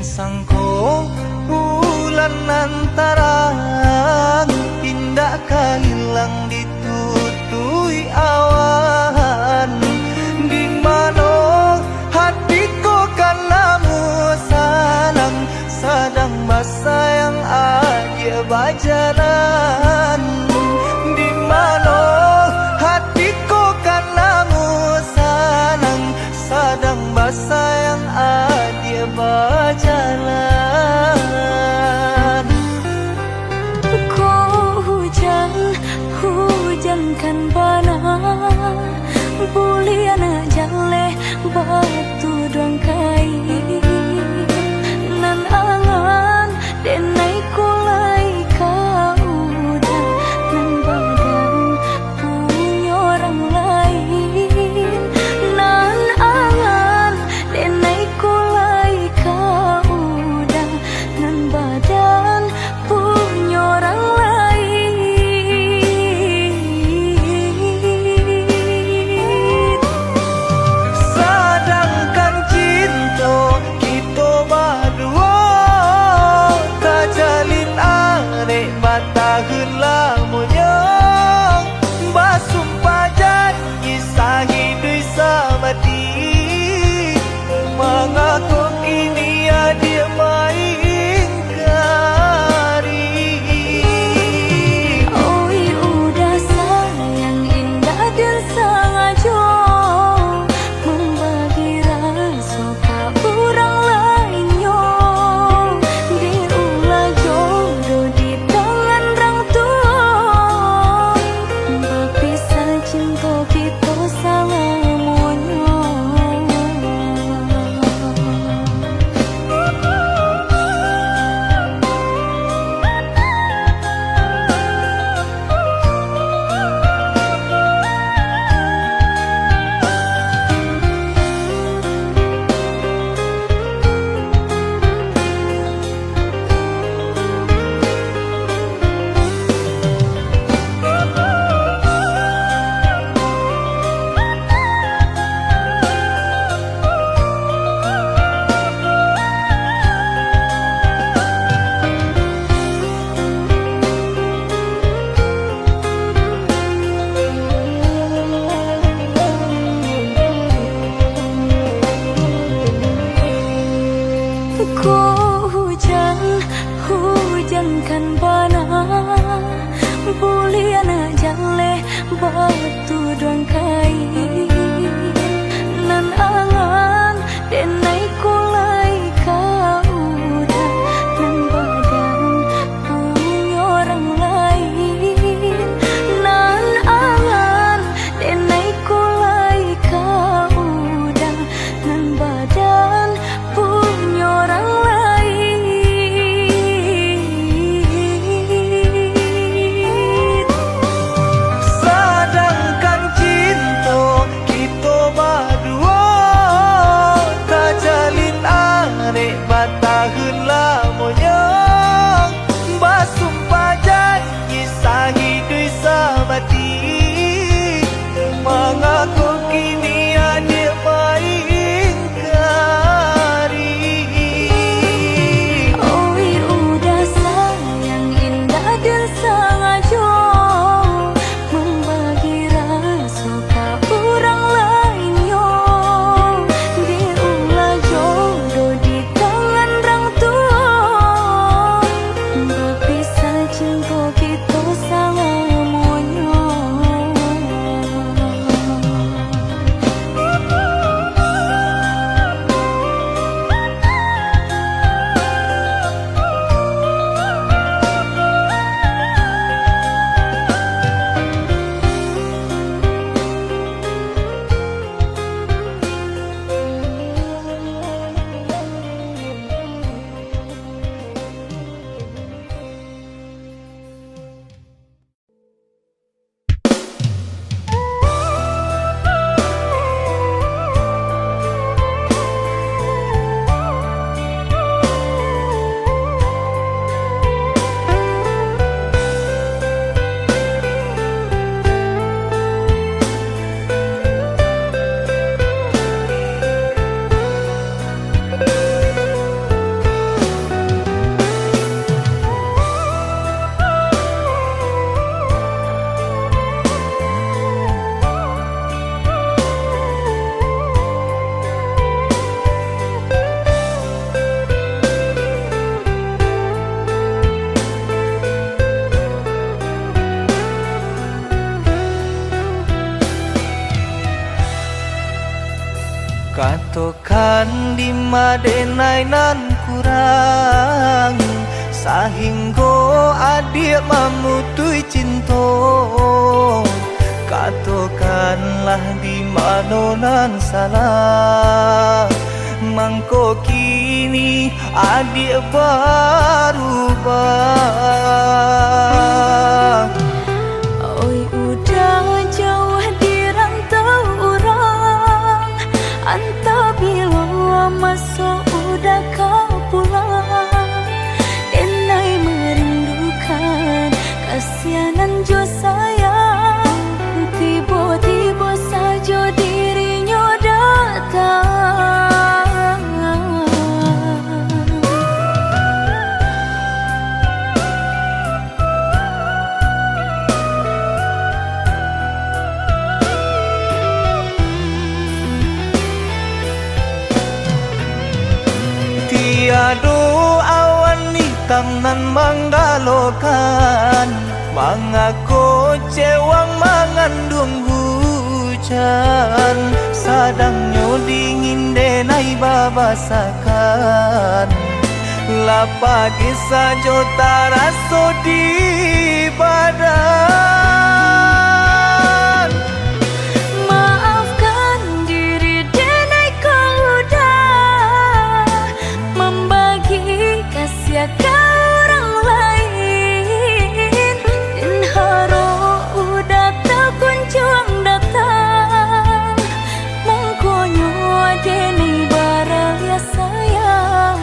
sangko bulan antarang indah hilang ditutui awan. Di mana hatiku kan namu salang sadang basayang aja bajalan. Di mana hatiku kan namu salang sadang basayang aja bajalan. Kau hujan kan bana buliana jale batu doang kai nan angan denai kulai kau udah nan badan punya orang lain nan angan denai kulai kau udah nan badan punya orang lain. Sedangkan cinta kita berdua tak jalin arek batahun lamunya basumpah janji sahidui samati mengaku ini dia main kari. Oi udah sayang indah dan sengaja membagi rasa ke orang lainnya. Diulah jodoh di tangan orang tua berpisah cinta kita selamanya. Kau hujan kan bana buliana jale batu doang kai nan angan denai kulai kau udah nan badan punya orang lain nan angan denai kulai kau udah nan badan punya orang lain. Sedangkan cinta kita berdua tak kan di madenai nan kurang sahingga adik memutui cinta katakanlah di mana nan salah mangko kini adik berubah. Oi udah jauh di rantau orang, entah bila masa udah kau pulang. Denai merindukan kasihanan jo sayang, tiba-tiba saja dirinya datang. Tiada awan hitam nan menggalokan mengaku cewang mengandung hujan sadangnya dingin denai babasakan lapa kisah jota raso di badan. Maafkan diri denai kau udah membagi kasih ke orang lain, dan haro udah tak kunjung datang mengkonyo denai baraya sayang.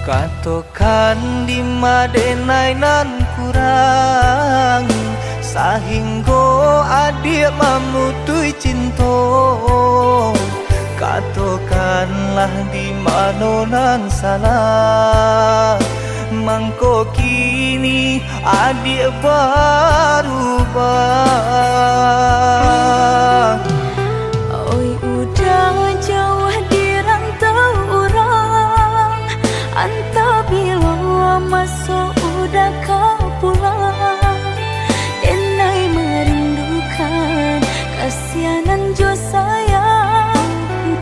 Katakan di madenai nan kurang sahingga adik memutui cinta katakanlah di mana nan salah mangko kini adik berubah. Oi udah jauh di rantau orang, entah bila masa udah kau pulang. Denai merindukan kasihanan jo sayang,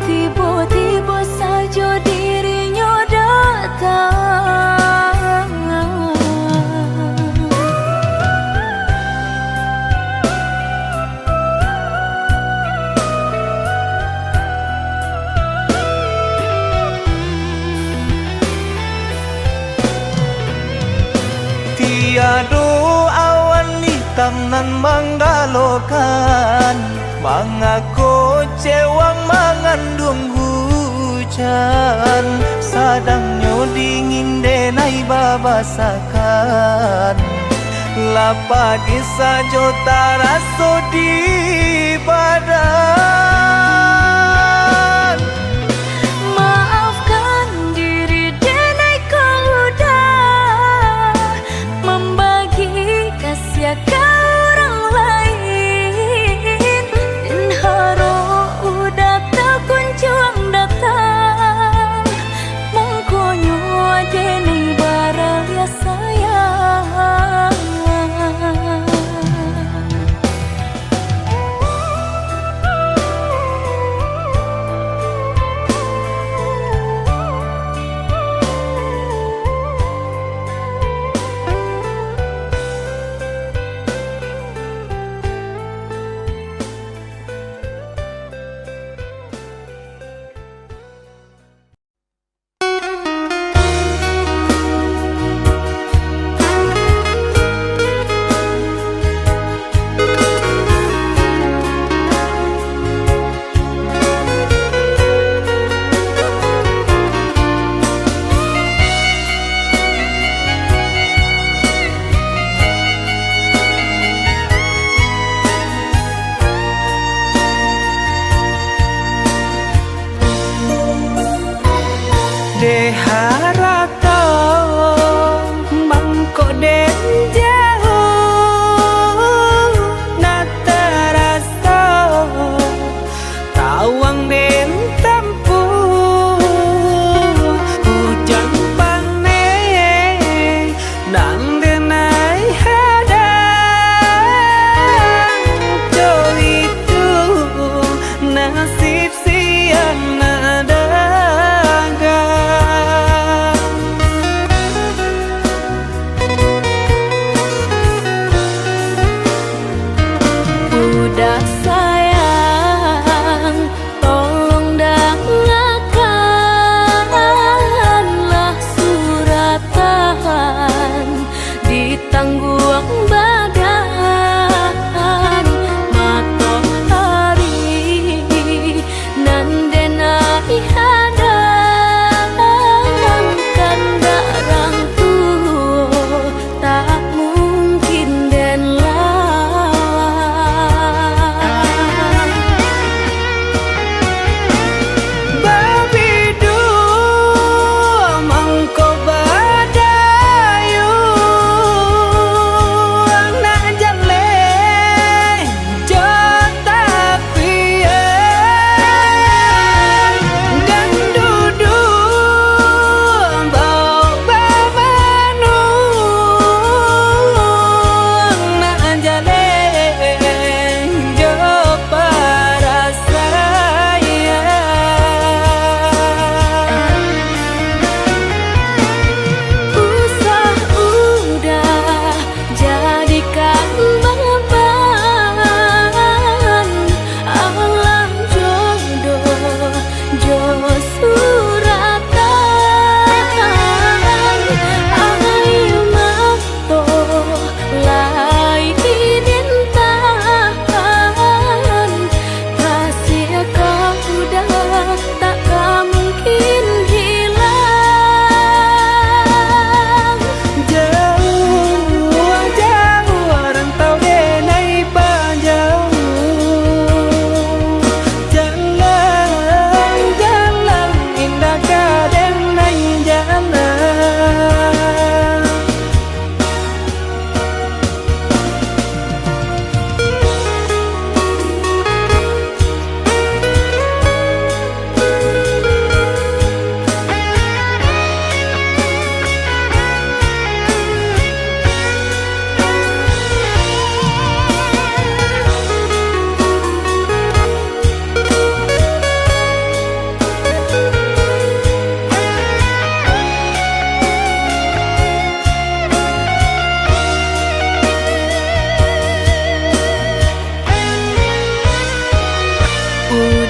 tiba-tiba saja dirinya datang. Tiada awan hitam nan menggalokan mengaku cewang mengandung hujan sadangnya dingin denai babasakan lapa kisah jota raso di badan. Maafkan diri denai kau udah membagi kasih ke orang lain, dan haro udah tak kunjung datang mengkonyo denai baraya sayang.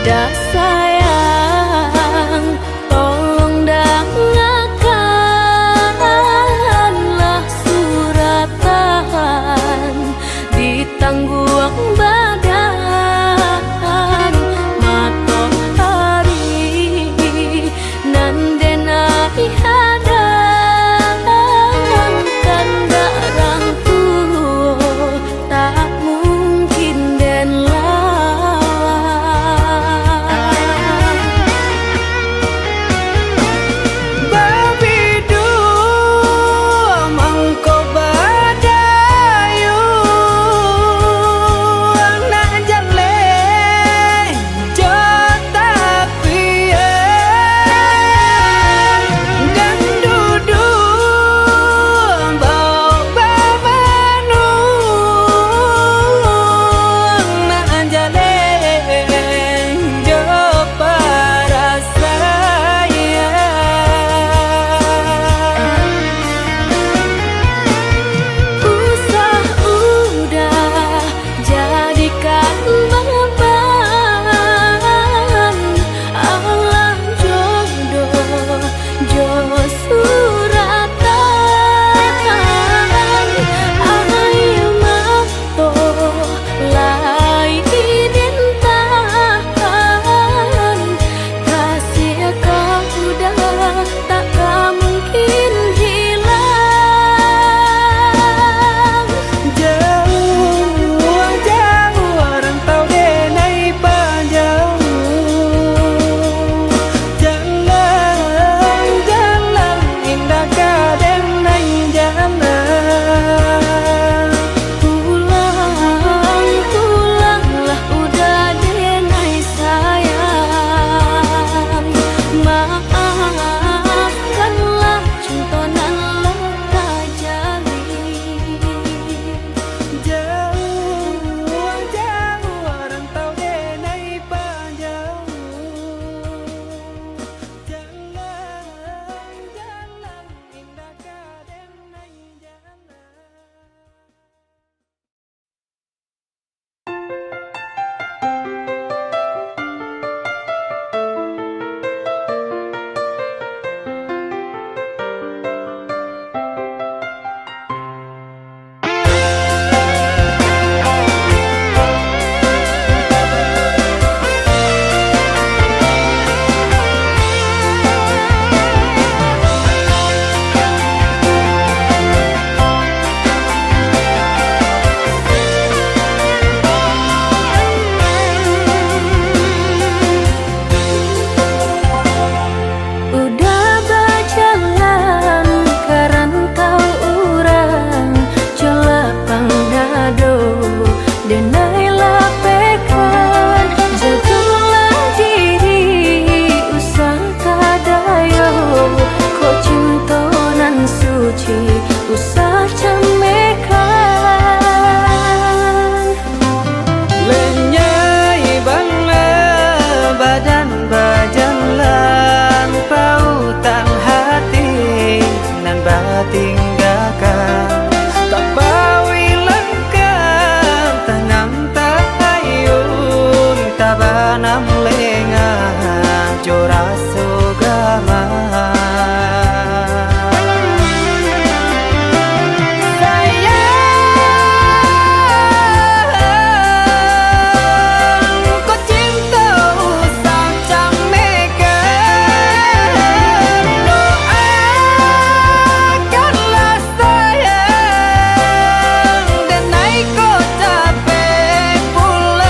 Dah sayang, tolong dengarkanlah suratan di tangguang badan matahari nan denai hadang kanda rangku tak mungkin den Babidu mangko badayu anak jale jota pian dan dudu bau babanu anak jale jo para saya usah udah jadikan beban Allah jodoh jo suratan ayo mato lai dintahan kasih kau udah tak mungkin hilang. jauh jauh rantau denai panjang jalan jalan indah kadang nai jalan Pulang, pulanglah udah denai sayang. Maafkanlah cintonan leka jalin. jauh jauh rantau denai panjang jalan jalan indah kadang nai jalan. Udah berjalan ke rantau urang jelapang dado denai lapekan jagalah diri usah kadayo ko cintonan suci usah camekan Lenyai bangla badan bajalan pautang hati nan batinggakan tak bawi langkah tanang tak ayun tabanam lengah joras sugama kau cinta usah camekan doakanlah sayang dan naik kau capek pulang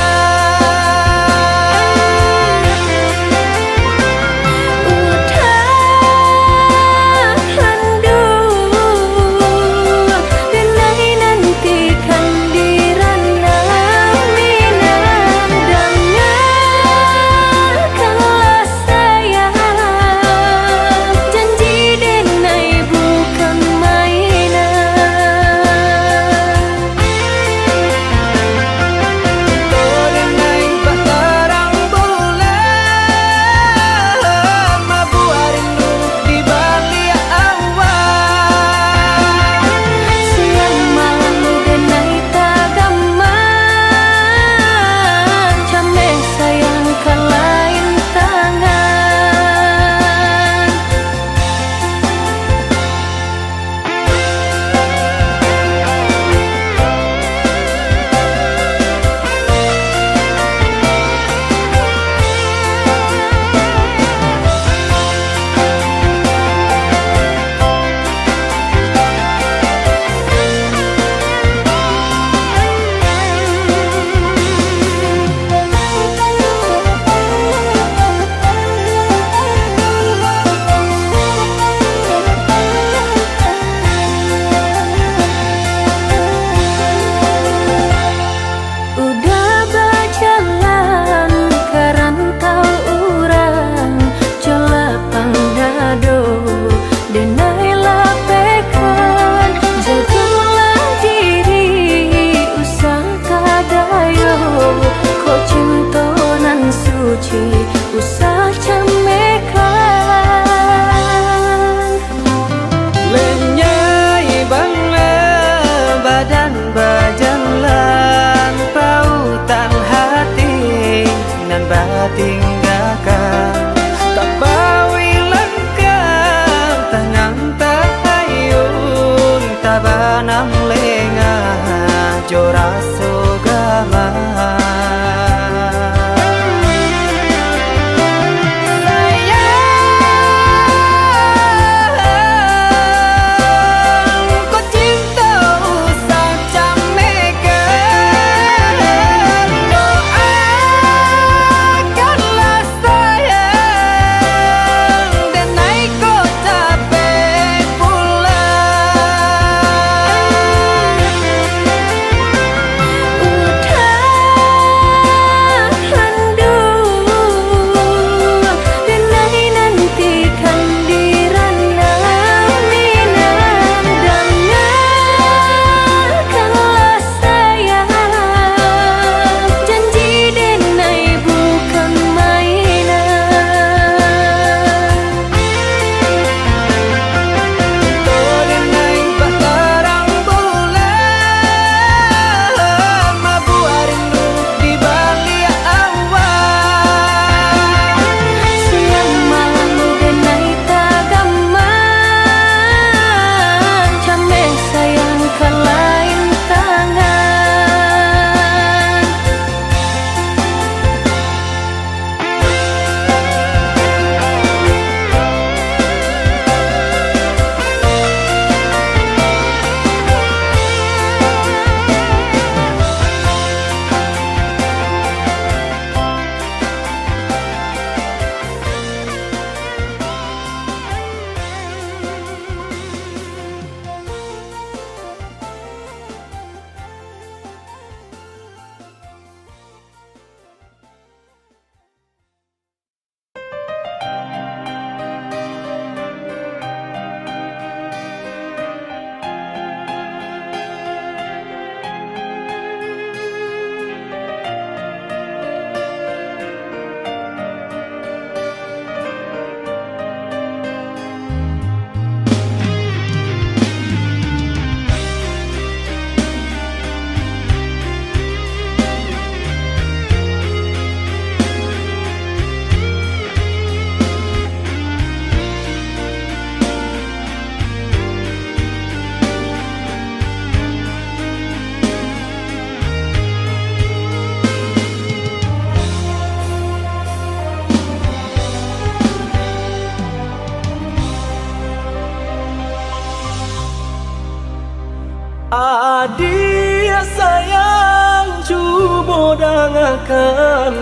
akan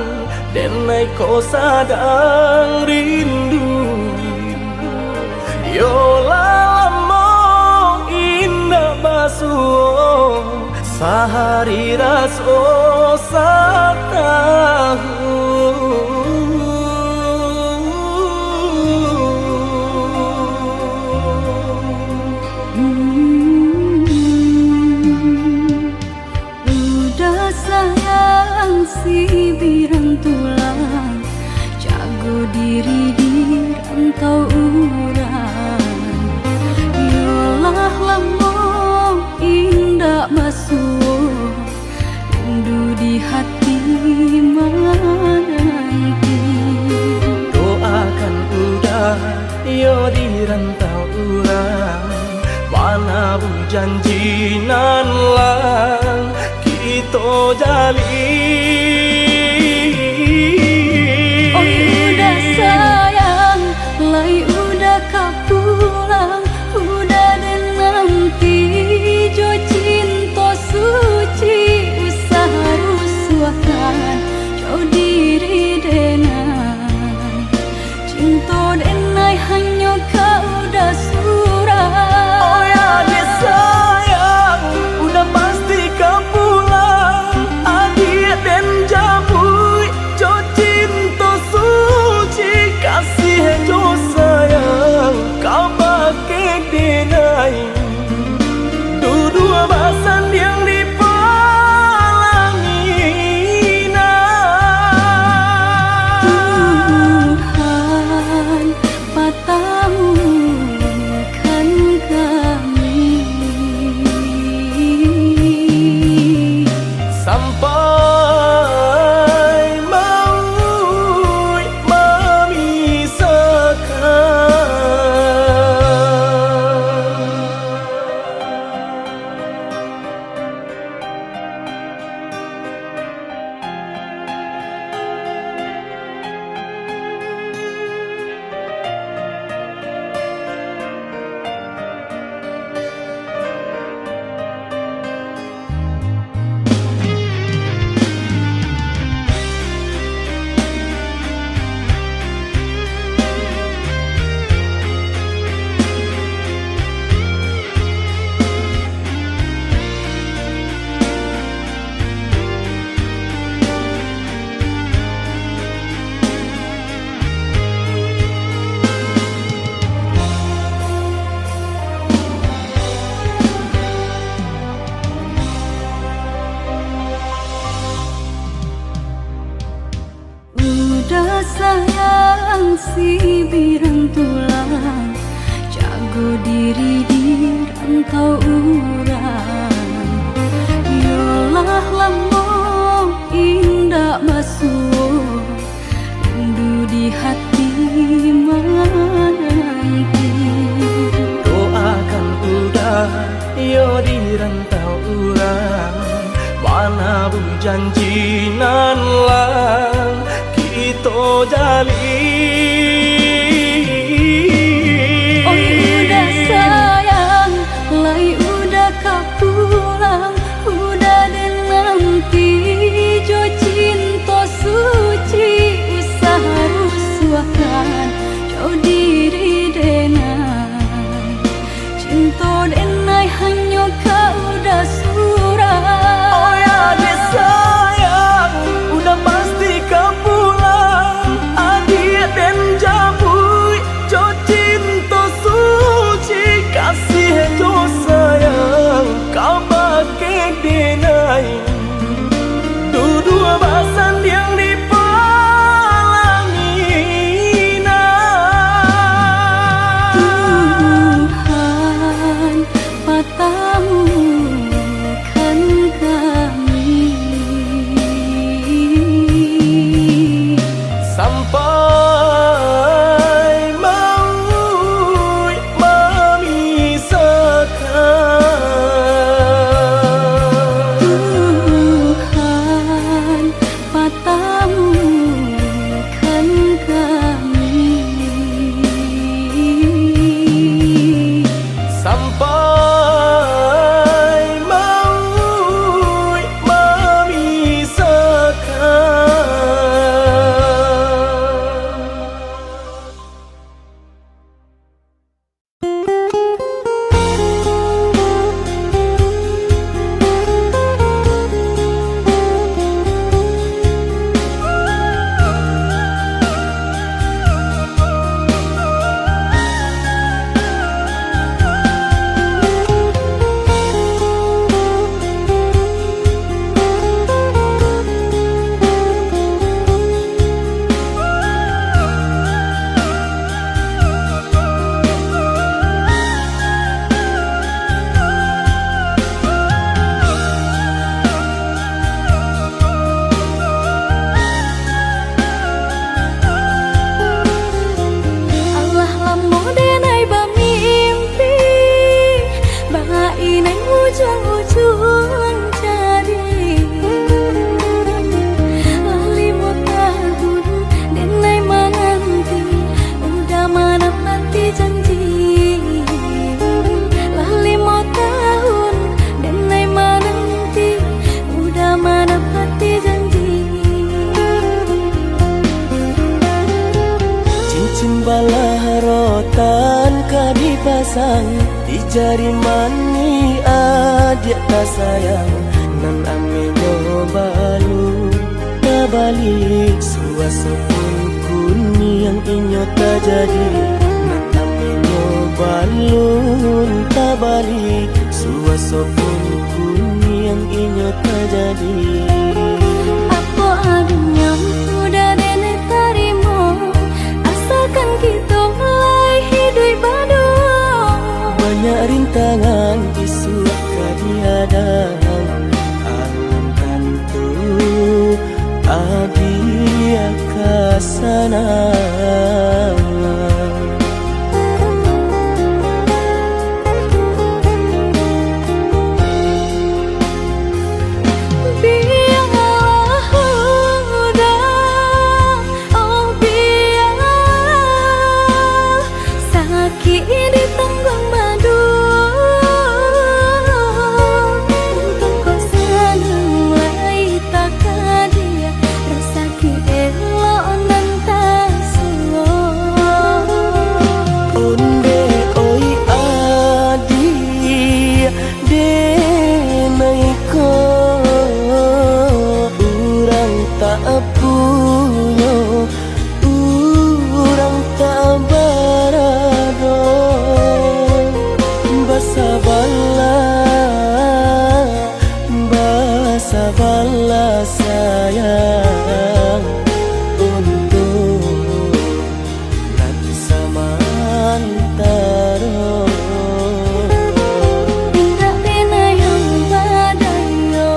denai kau sadang rindu. Yola lamo indah basuh sehari raso satahu. Udah sayang si birang tulang, jago diri di rantau urang. Yolah lamo indah basuh, rindu di hati menanti. Doakan udah yo di rantau urang, mana bu janji nan lang kita jalin. Oh udah sayang, lai udah kau pulang, udah dan nanti jo cinta suci usaha rusuhkan jauh diri denai. Cinta denai hanya kau udah surah. Oh ya dia sayang, udah pasti kau pulang. Adik dan jabui, jo cinta suci kasih jo sayang, kau pakai denai. Dua bahasan yang dipalangina. Tuhan patahkan kami Sampai maut Udah sayang si birang tulang, jago diri di rantau urang. Yolah lamo indah basuh, rindu di hati menanti. doakan udah yo di rantau urang, mana bu janji nan lang kita jalin. Oh udah sayang, lai udah kau pulang, udah dan nanti jo cinta suci usaha rusuhkan jauh diri denai. Cinta denai hanya kau udah surah. Oh ya dia sayang, udah pasti kau pulang. Adik dan sang di jari mani adik tak sayang nan ame nyobalu tabalik suasa pun kuni yang inyo tak jadi nan ame nyobalu tabalik suasa pun kuni yang inyo tak jadi. Apa adanya udah nenek tarimo asalkan kita mulai hidup baru. Banyak rintangan isu kadiadang alam tentu adi akasana. Sabarlah sayang untuk nanti samantara. Tidak pernah yang badayo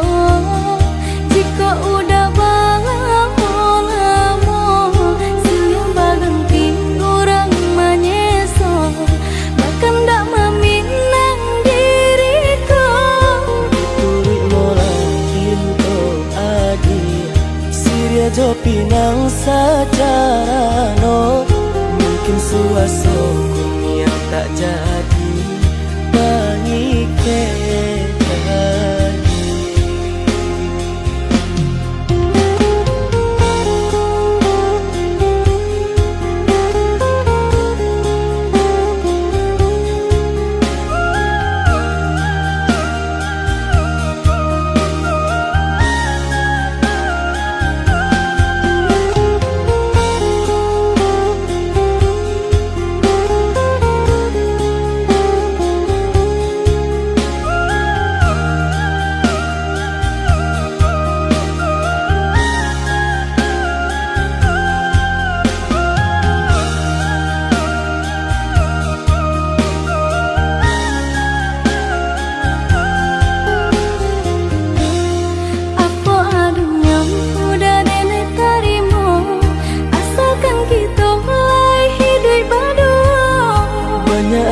jika udah lamo siang berhenti orang menyesal bahkan tak meminang diriku. Jo pinang secara no mungkin suaso yang tak jadi mengikat.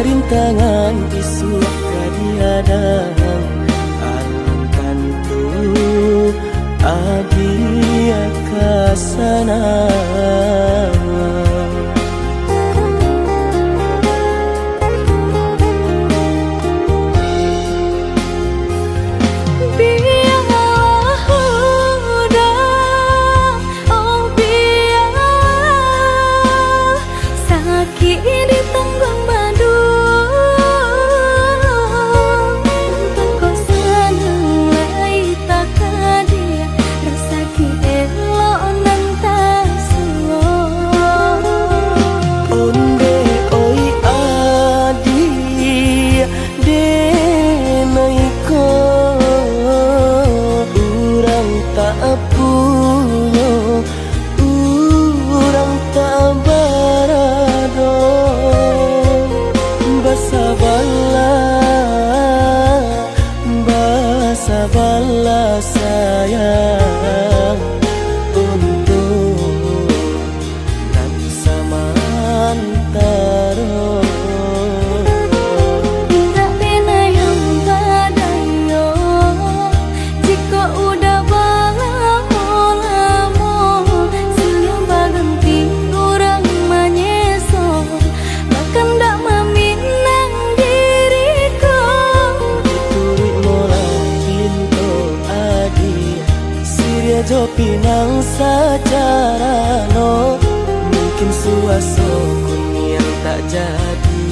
Rintangan isu kadiadang alam tentu adi akasana. Sabarlah sayang untuk nanti samantara. Tidak pernah yang badayo jika udah lamo siang berhenti orang menyesal bahkan tak meminang diriku. Jo pinang secara no mungkin suaso yang tak jadi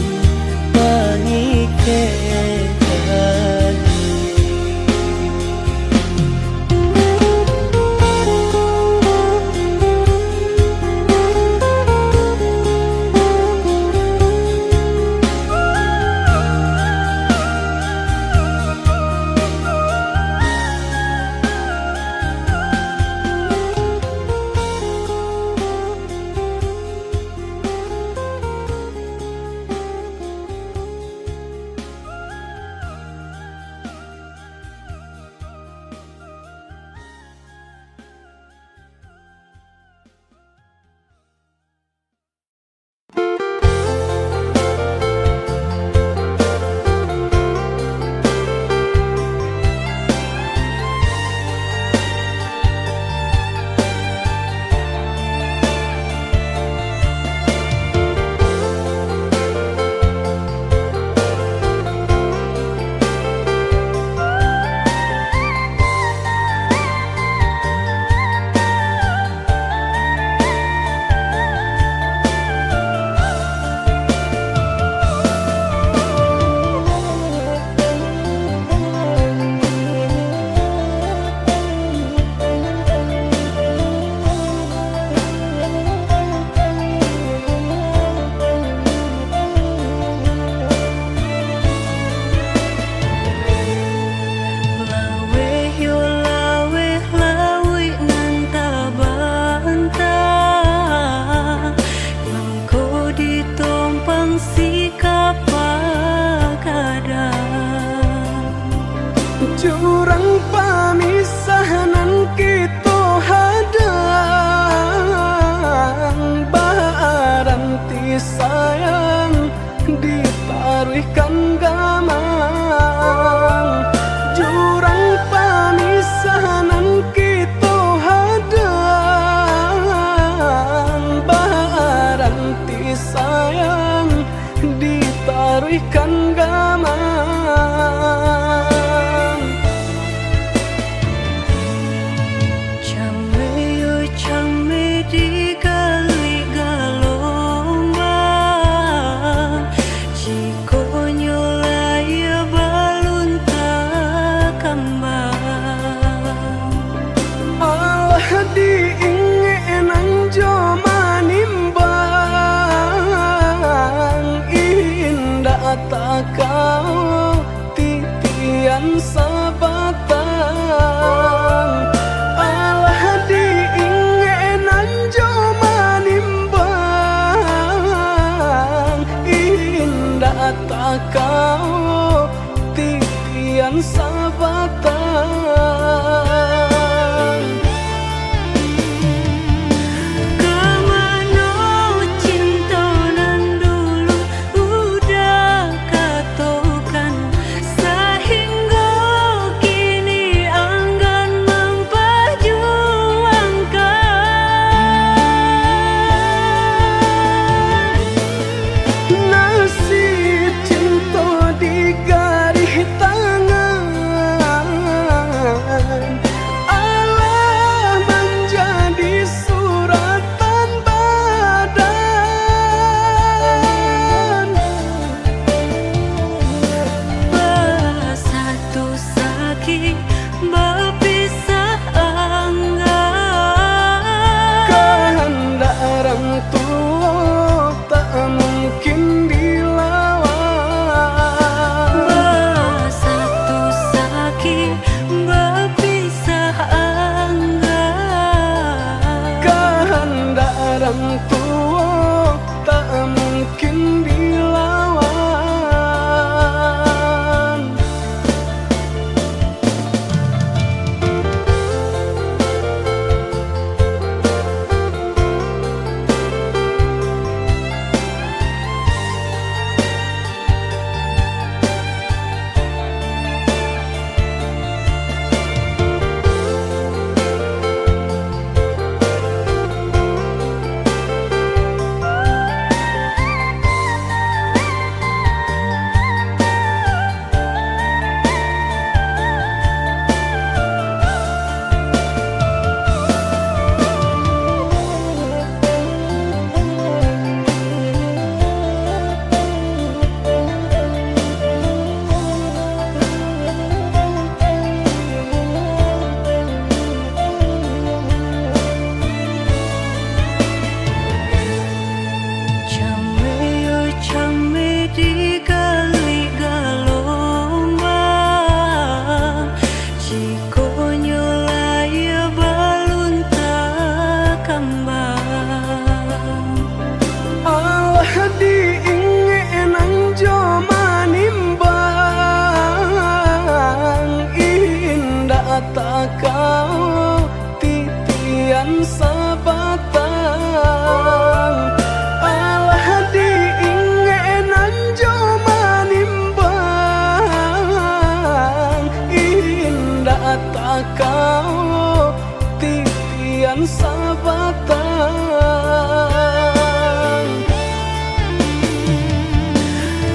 sekian sabatan.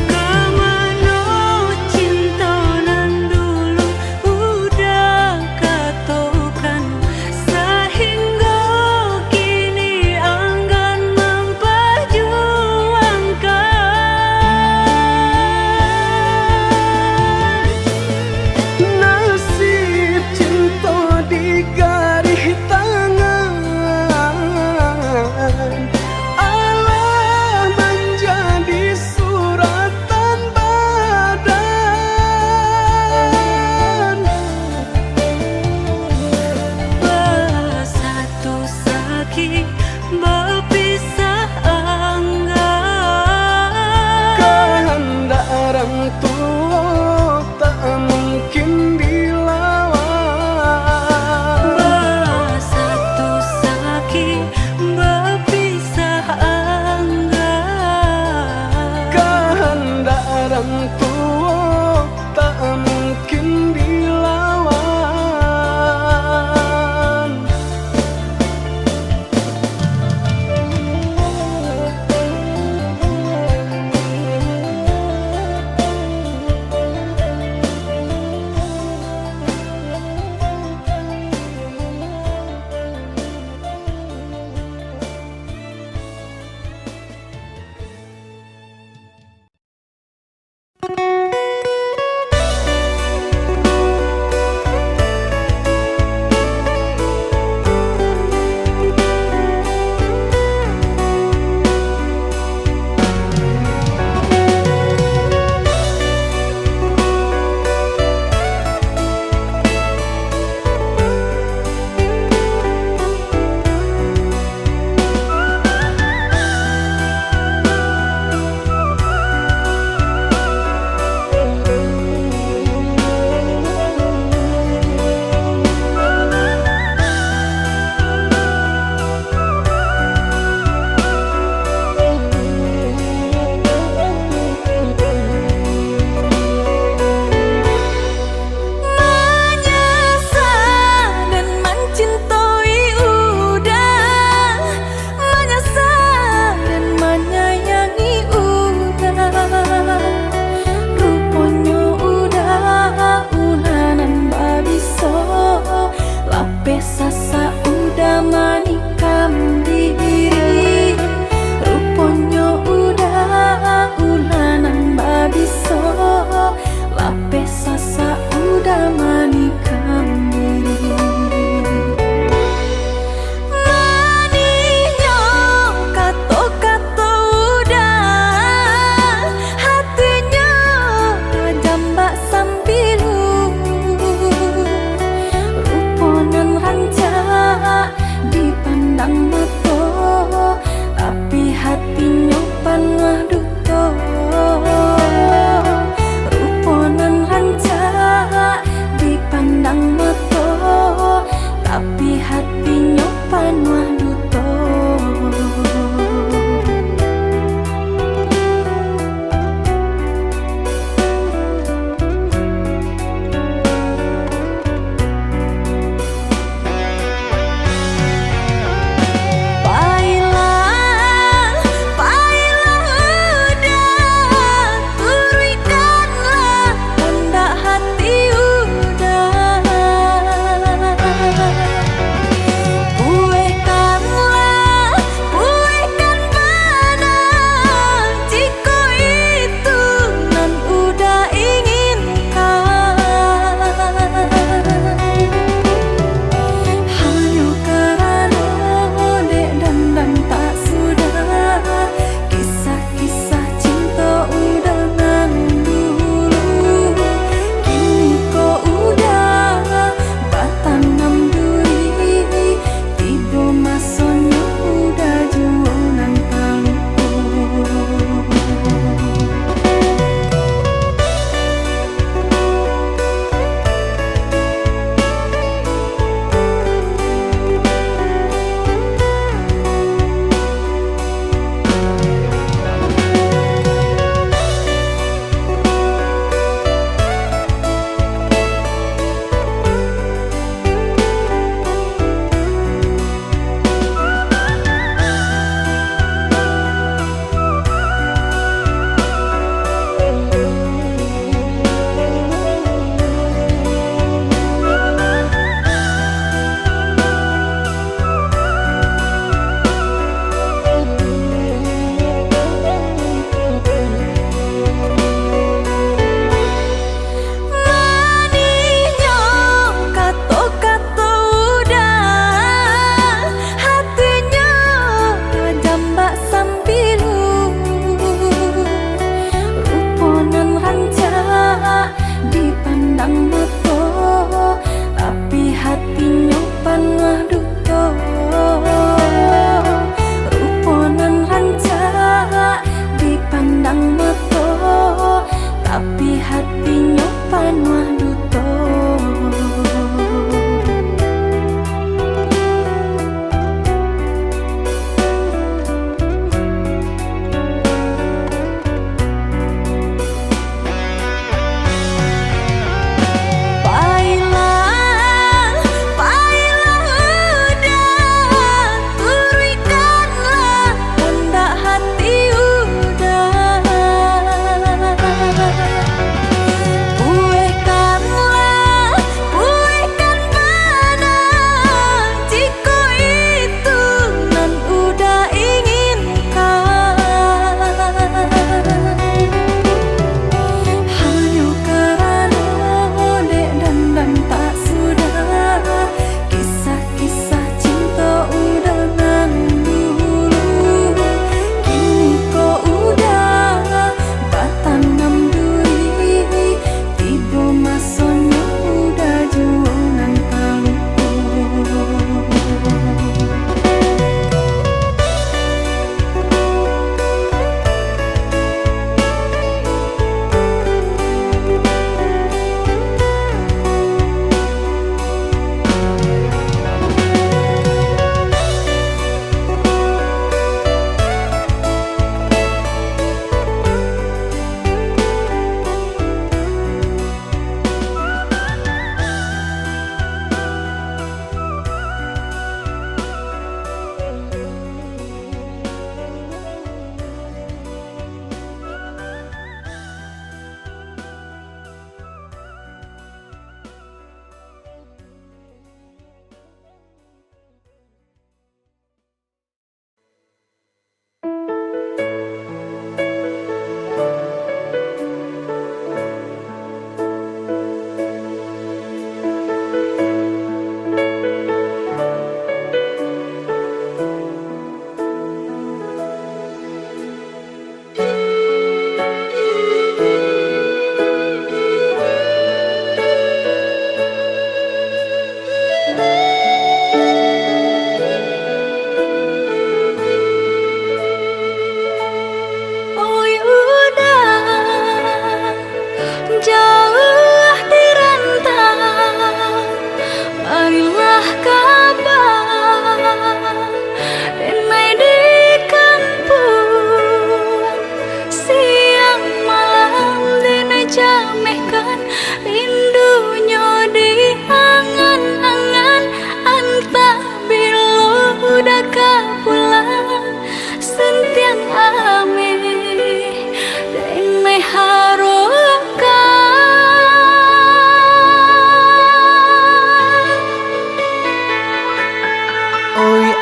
Kemana cinta nan dulu udah katokan, sehingga kini enggan memperjuangkan. Nasib cinta di garis tangan, Allah menjadi suratan badan. Bersatu sakit berpisah enggan. Kehendak orang tua tak mungkin dilawan. Bersatu sakit berpisah enggan. Kehendak orang tua tak mungkin dilawan.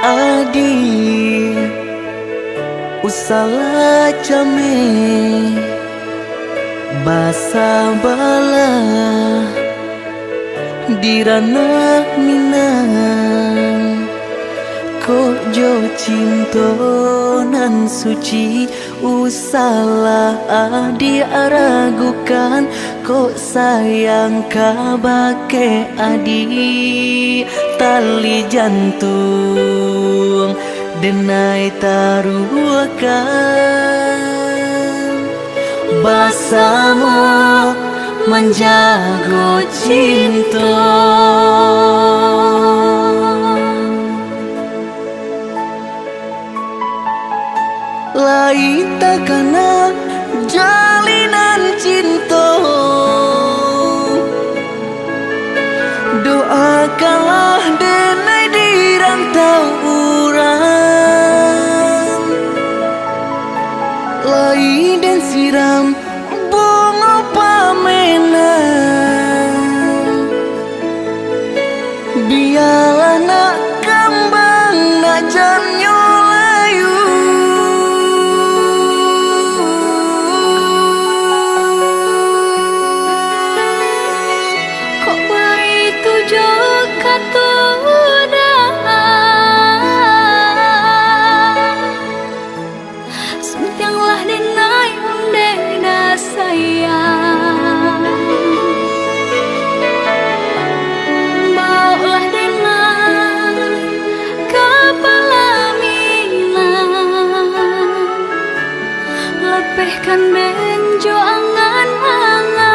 adi usala jame basa bala dirana minang ko jo cinto nan suci usala adi aragukan ko sayang kabake adi tali jantung denai taruhkan basamu menjago cinta lai takana jalinan cinta doakanlah denai di rantau urang lai dan siram bunga pamenang biarlah nak kembang nak janyo layu kok begitu juga tuh sentianglah denai undena sayang baulah denai kepala milang lepehkan benjo angan-angan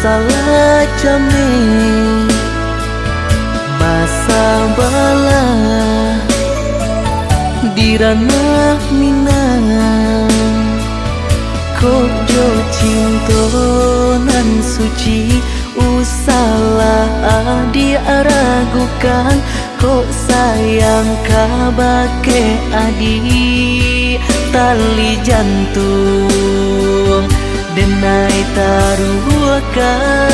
salah jame basa bala dirana minang ko jo cinto nan suci usala adi aragukan ko sayang kabake adi tali jantung denai taruhkan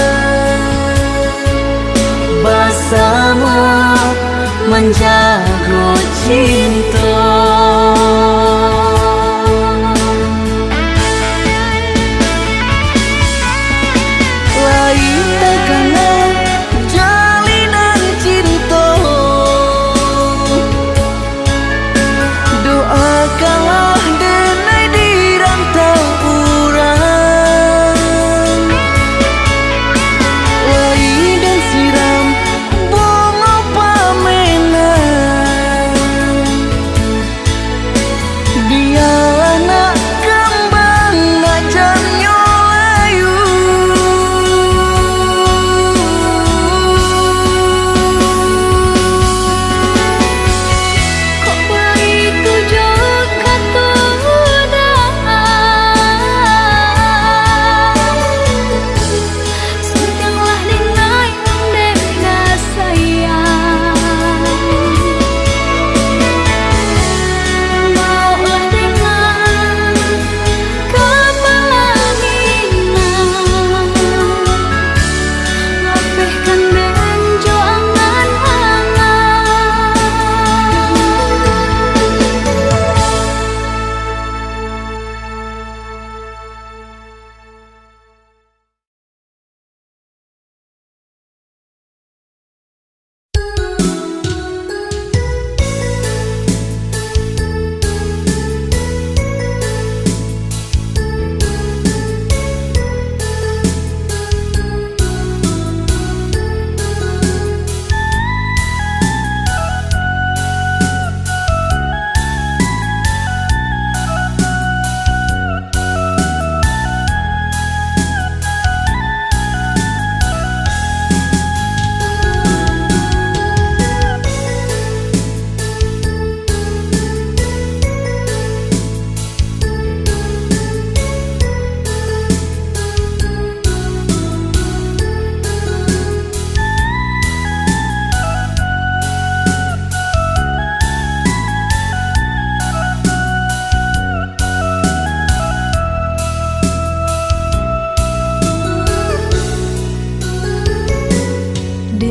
basamu menjago cinta lai takana jalinan cinta doakanlah denai di rantau urang lai dan siram bunga pamenang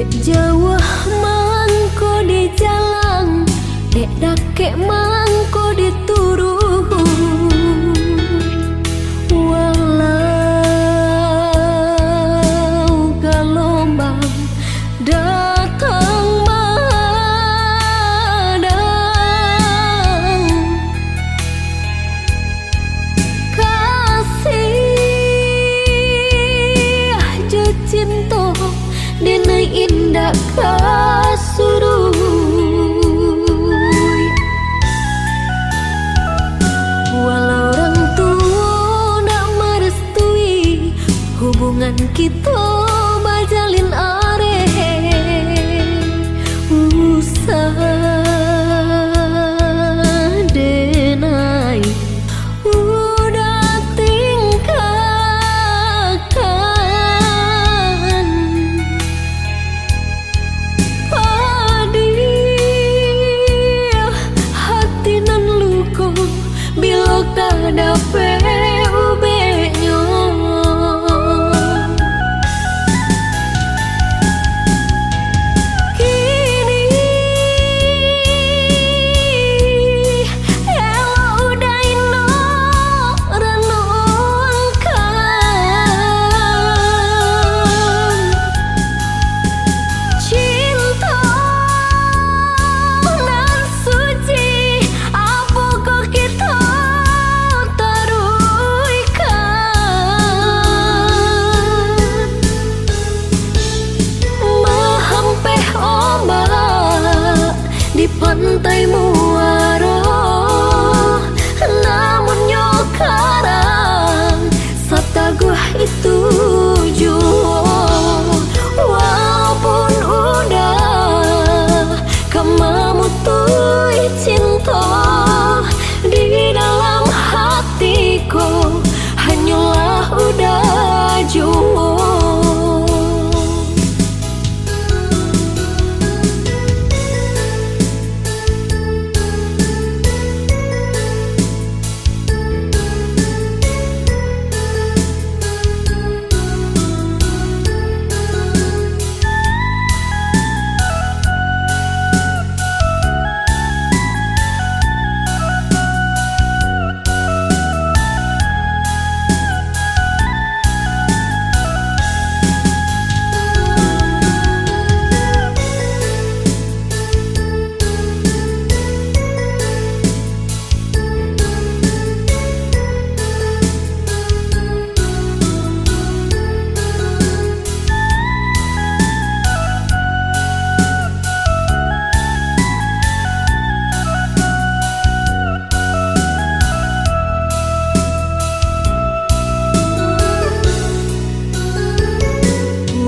Dek Jawa mangko di jalan, dek dake mangko di turu. Walau gelombang datang madang, kasih je cinta denai indah kasuruy. Walau orang tua nak merestui hubungan kita bajalin usah denai udah tingkahkan. Hati nan luka bila kada ubenya. Kini ela udah ino renungkan cinta nan suci. Apa kok kita taruhkan mahampeh ombak di pantai muara, namun nyokarang sataguh itu jua. Walaupun udah kemamutui cinta di dalam hatiku, hanyalah udah jua.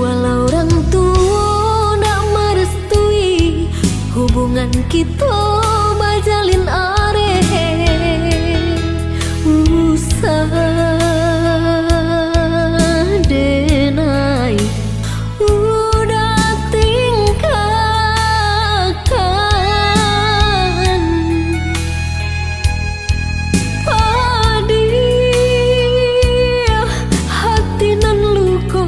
Walau orang tua nak merestui hubungan kita bajalin usah denai udah tingkahkan. Hati nan luka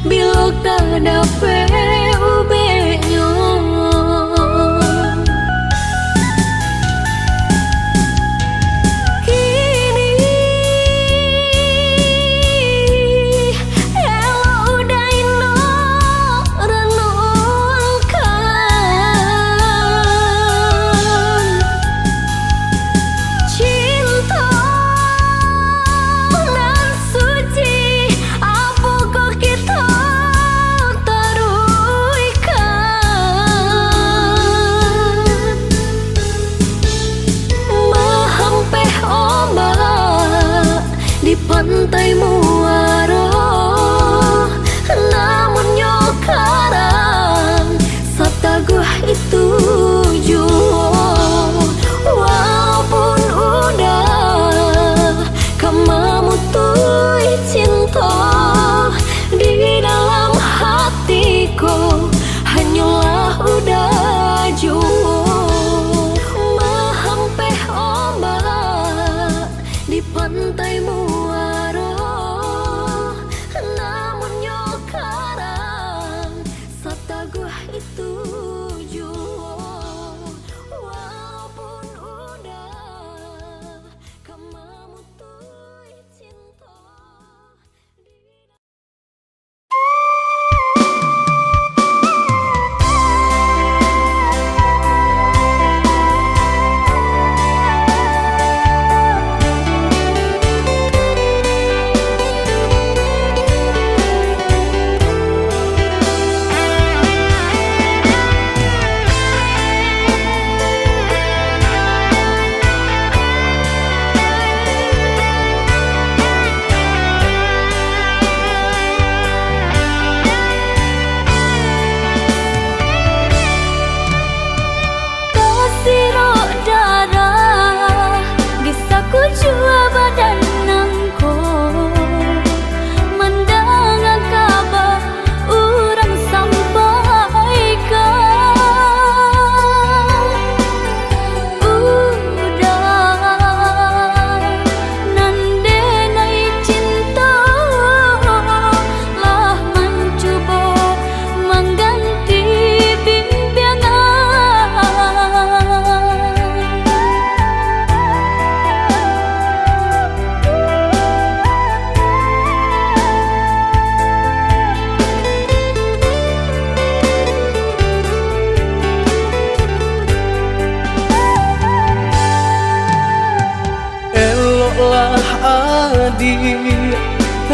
bila kada ubenya.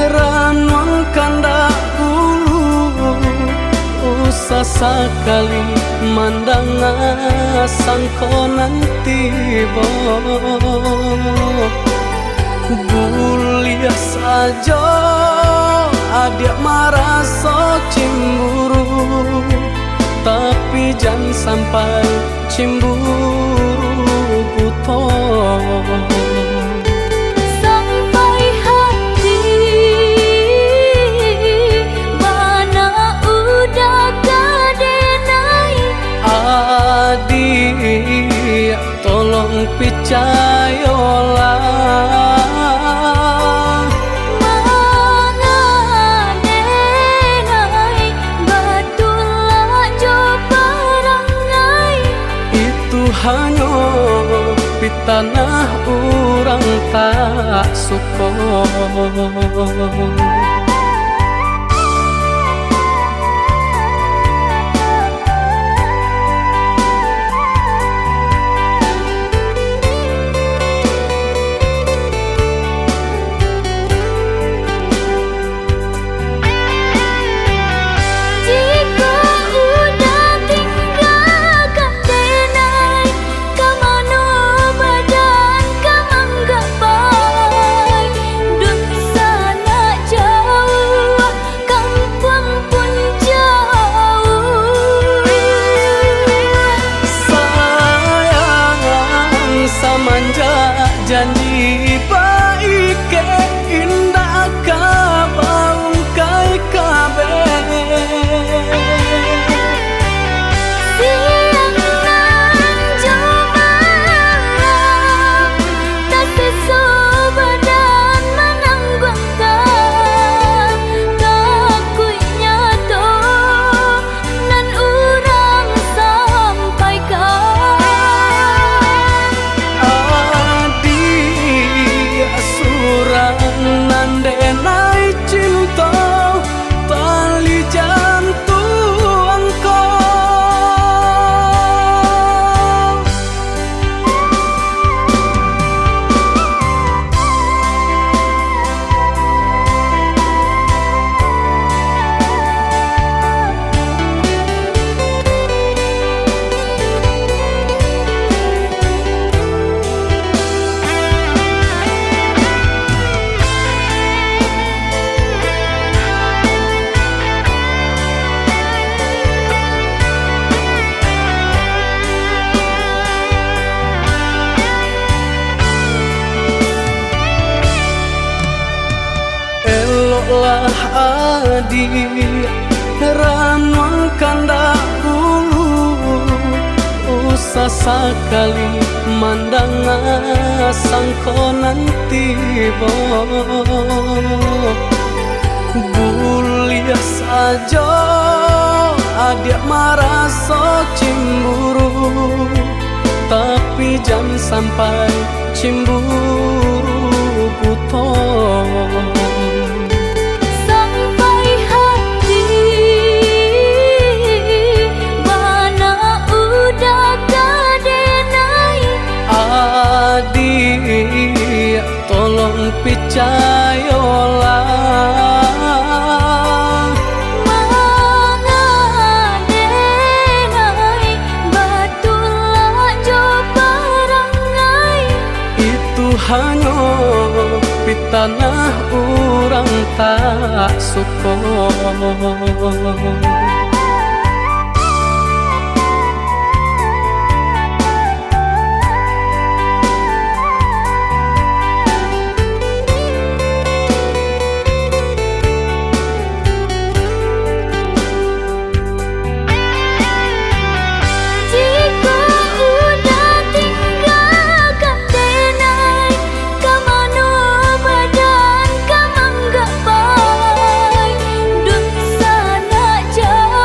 Ranong kandak ulu usah sekali mandang sangkonan tiba buliah saja adik merasa cemburu tapi jangan sampai cemburu buta sampai hati mana udah kadenai adik tolong percayalah hanya di tanah orang tak suka. Janji baik ke indah kabaung kai kabe siang nan cuma tak sesobadan menanggungkan kakunya to nan urang sampaikan nandenai cinta tali jantung kau lah adik ranong kandak ulu usah sekali mandang sangkonan tiba buliah saja adik merasa cemburu tapi jangan sampai cemburu buta adik tolong percayalah mangadenai batulah jo parangai itu hanya di tanah orang tak suka. Jauh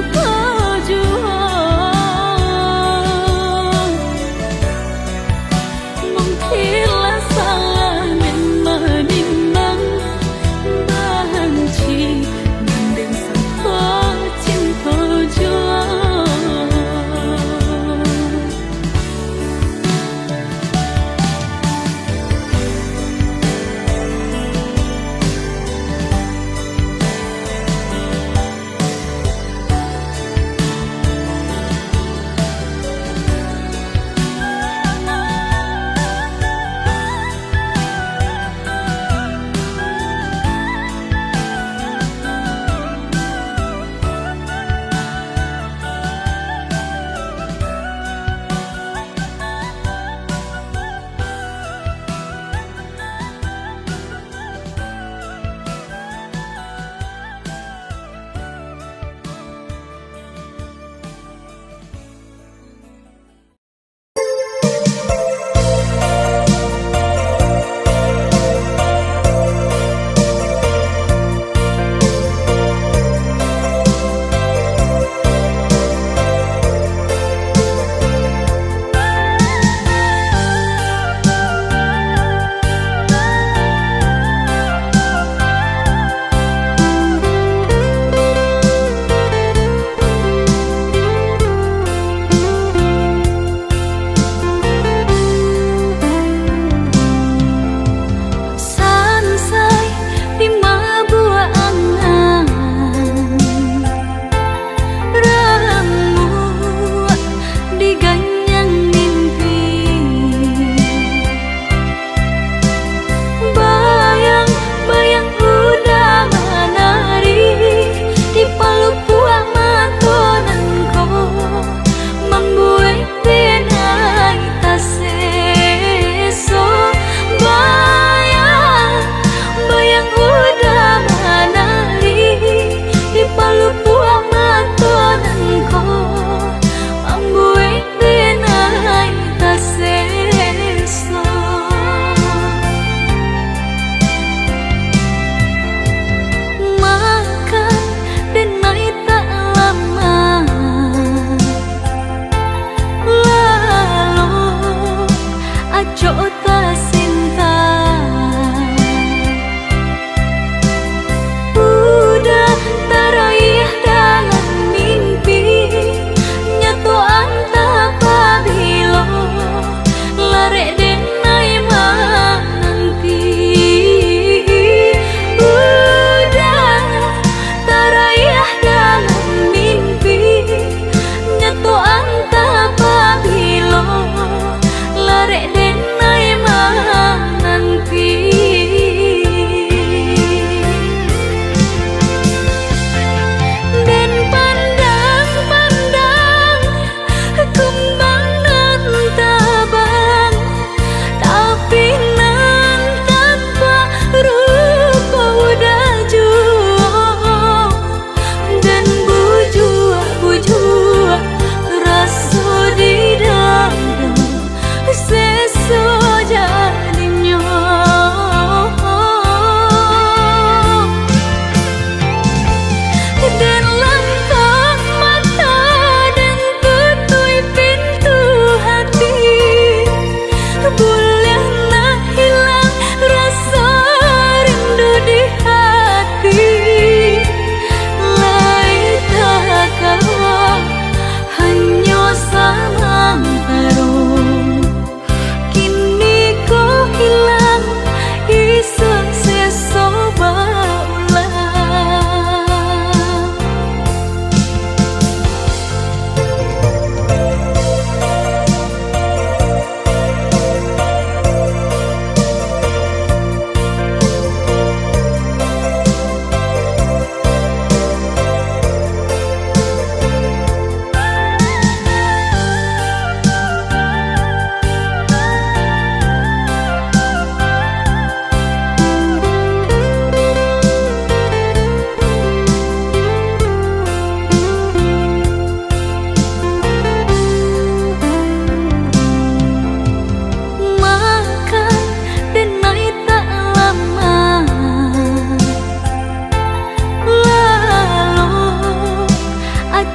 berjuang. Mungkinlah salah memandang benci mending sampai cinta juang.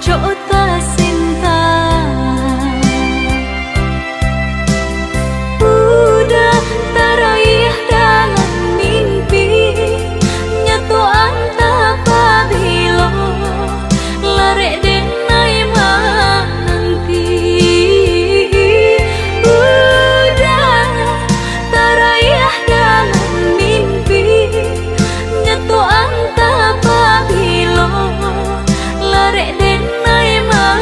Cota cinta udah teraih dalam mimpi nyatu antapa bilo lare denai mananti udah teraih dalam mimpi nyatu antapa bilo lare denai mananti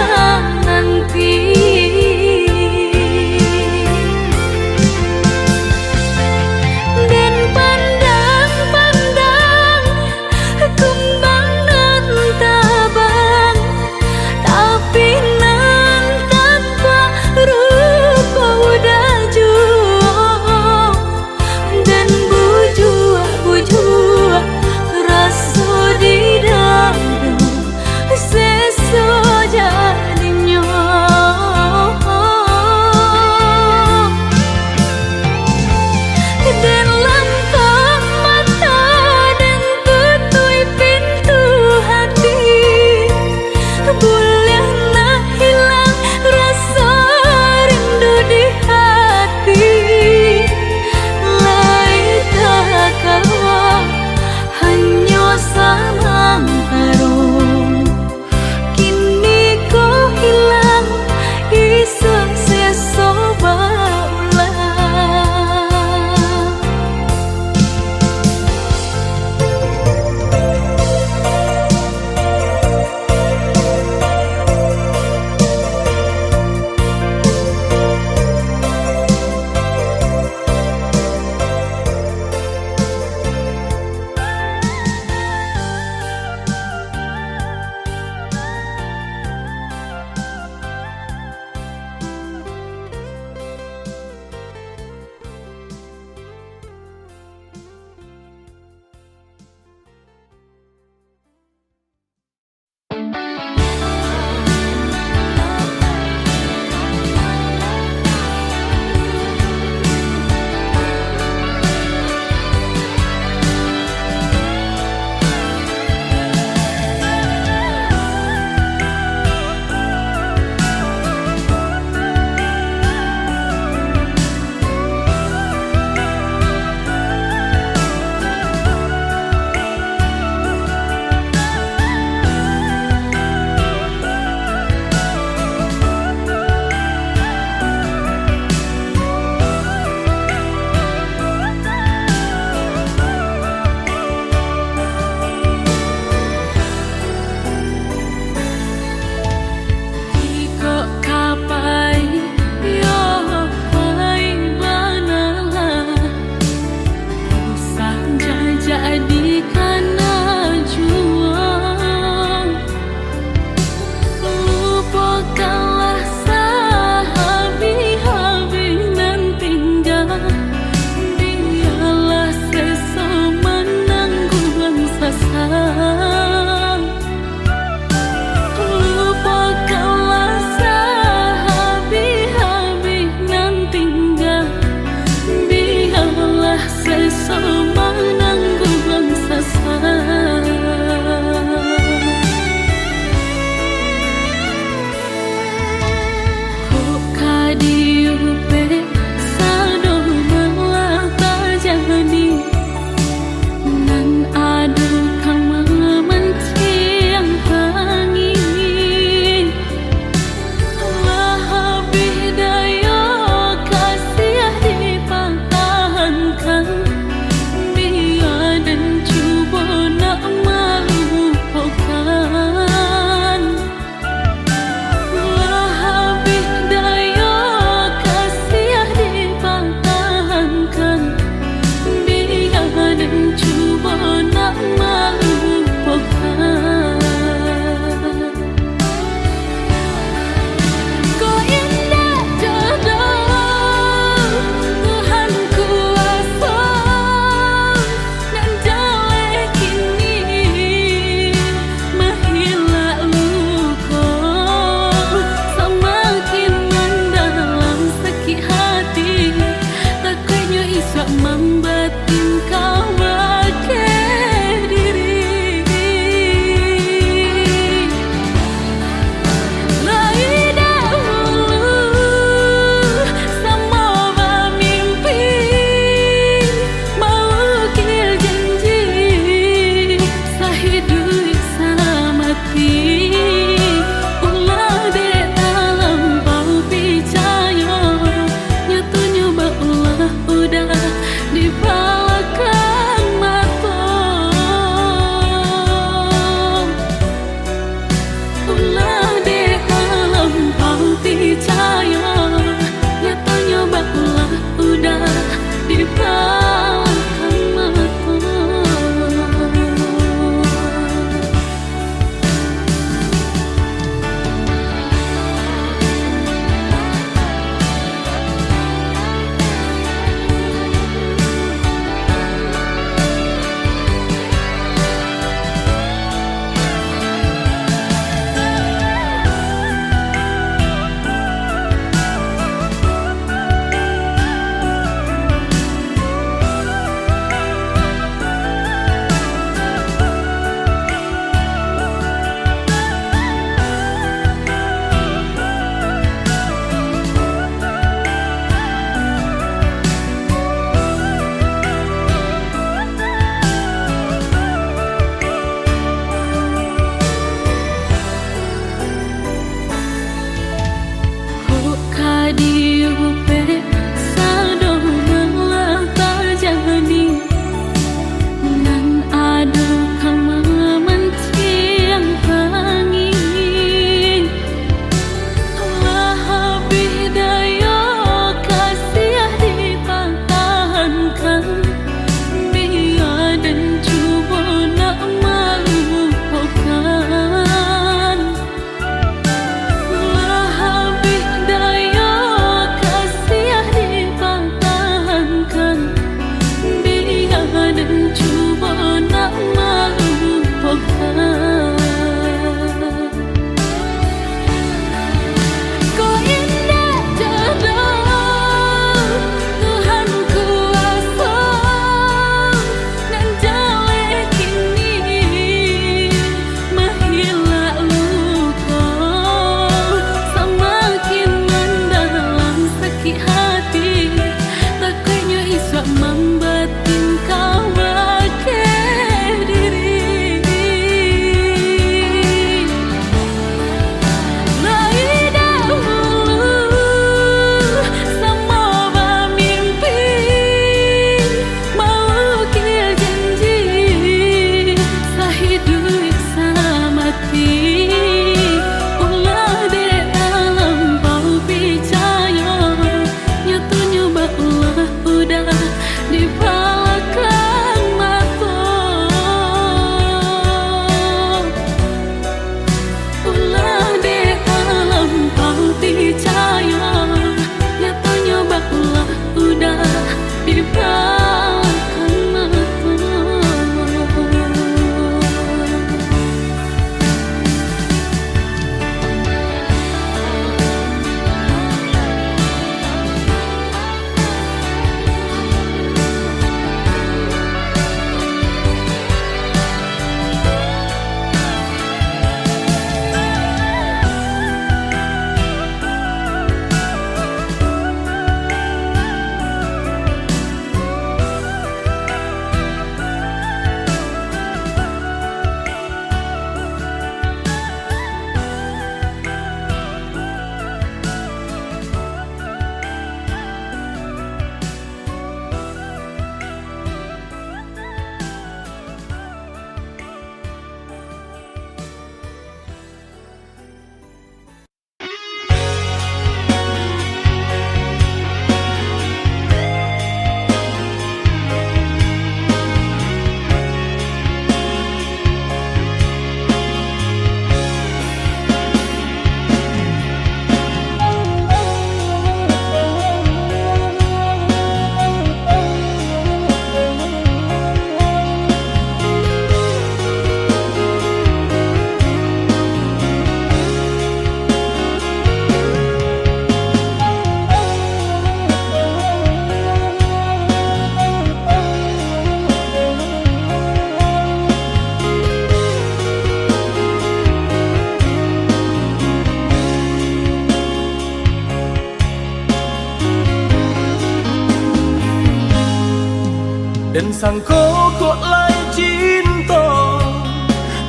Dan sangko kok lai cinta,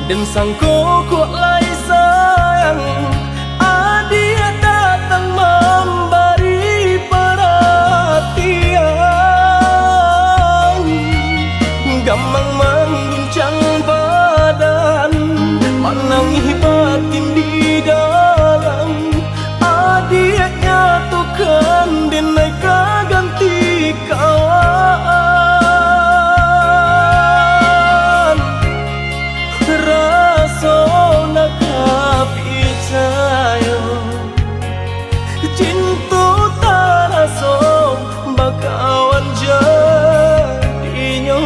dan sangko kok lai sayang. Dia datang memberi perhatian, gampang mengguncang badan, menangis batin di dalam. Dia nyatukan denai ganti kawan. Rasa nak percaya cinta tak rasa bakawan jadinya.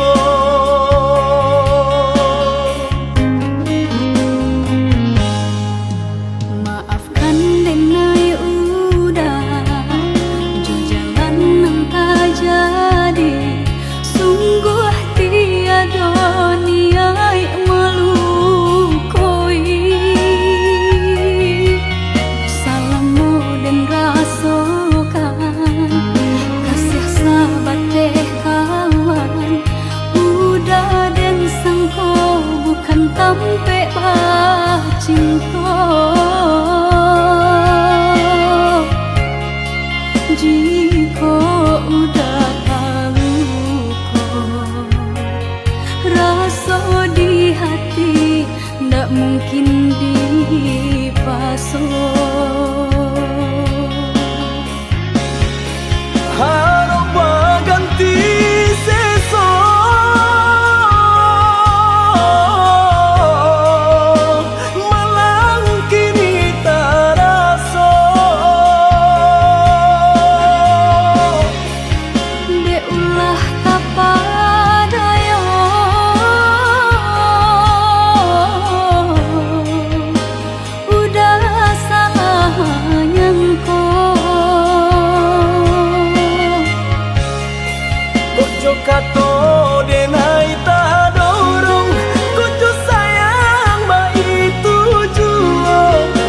Maafkan denai udah jo jalan nang tak jadi. Sungguh tiada niat melukoi. Salahmu dan rasakan kasih sahabat teh kawan. Udah dan sangko bukan tampe bah cinta. Jika udah tahu kok rasa di hati ndak mungkin dipasung. Harap berganti sesok, malang kini tak rasa. Dek ulah kapadaya, udah salah nyangko. Kojo kato denai tak dorong, kojo sayang ba itu jua.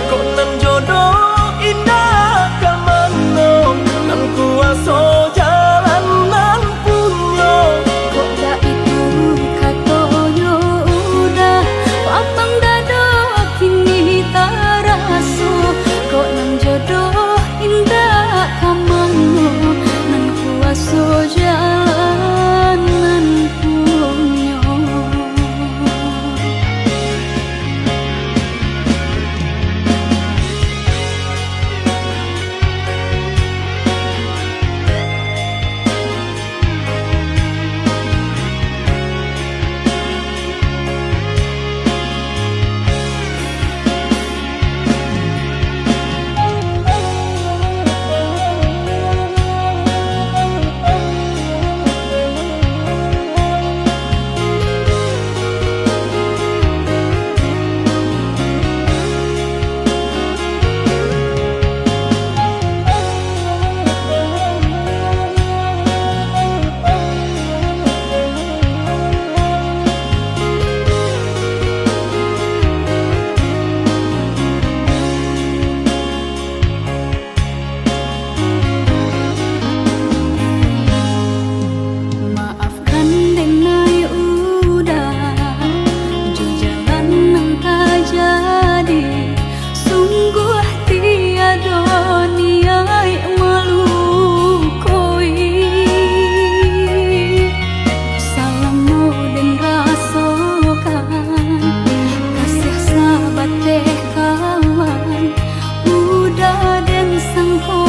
Kok nan jodoh indah kamano, nan kuasa jalan nan punya. Kok dah itu katonyo udah papang dado kini tak rasa. Kok nan jodoh indah kamano, nan kuasa jalan nan punya. Maafkan denai udah jo jalan nang tak jadi. Sungguh tiada niat melukoi. Salahmu dan rasakan kasih sahabat teh kawan. Udah dan sangko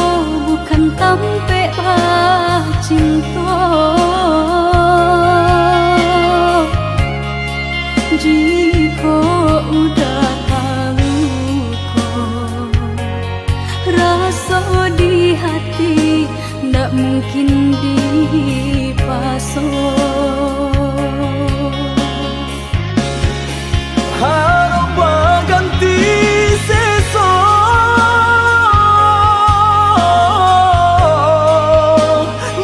bukan tampe bah cinta. Jika udah tahu kok rasa di hati ndak mungkin dipasung. Harap berganti sesok,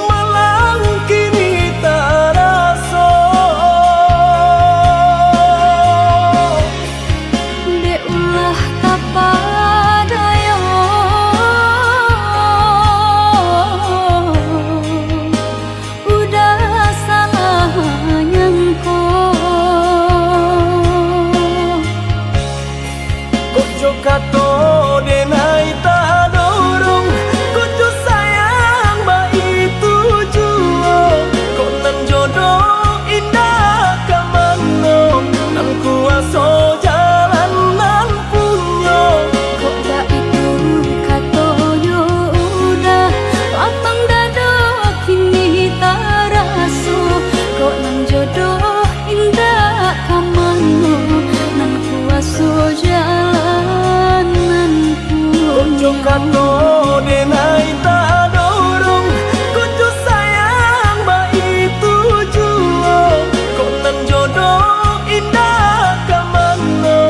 malang kini tak rasa. Dek ulah kapadaya, udah salah kato denai tak dorong kudu sayang ba itu juo kok nan jodoh indah kamano nang kuaso jalan nan punyo kok ba itu kato yo udah lapang dado kini tak raso kok nang jodoh indah kamano nang kuaso jalan nan ojo kato denai tak dorong kudu sayang ba itu juo kok nan jodoh indah kamano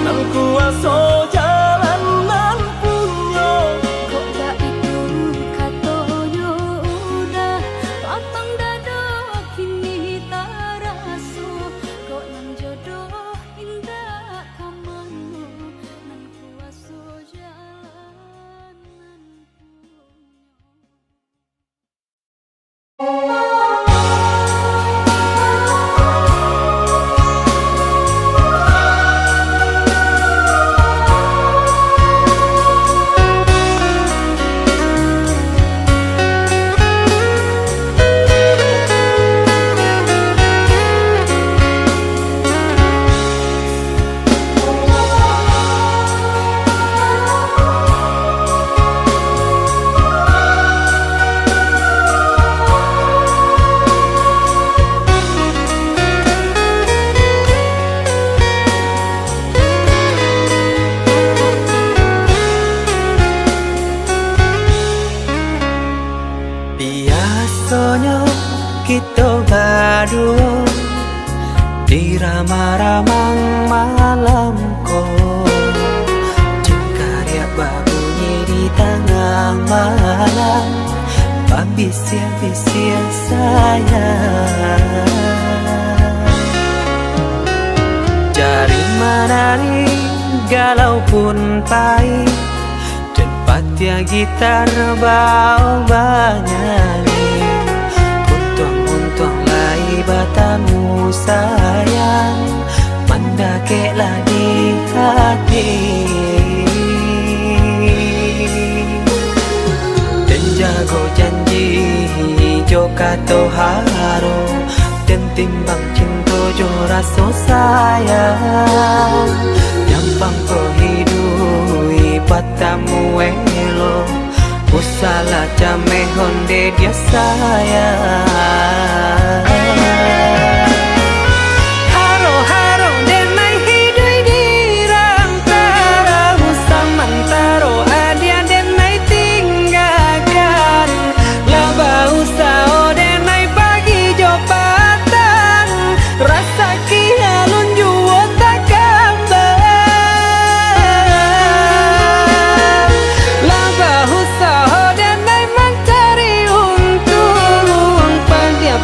nang kuaso jalan nan punyo kok ba itu kato yo udah lapang dado kini tak raso kok nang jodoh indah kamano nang kuaso jalan nan biasanya kita berdua di ramah-ramah malam kau cengkarya babunyi di tengah malam babisir-bisir sayang cari menari galau pun pahit tempat ya gitar bau banyak untung lai batamu sayang mandakeklah di hati dan jago janji jo kato haro dan timbang cinta jo rasa sayang nyampang ko hidui batamu elo usala jame honde dia sayang haro haro denai hidui di rantara usamantaro adia denai tinggalkan laba usao denai pagi jopatan rasa kialun juo tak gambar laba usao denai mencari untung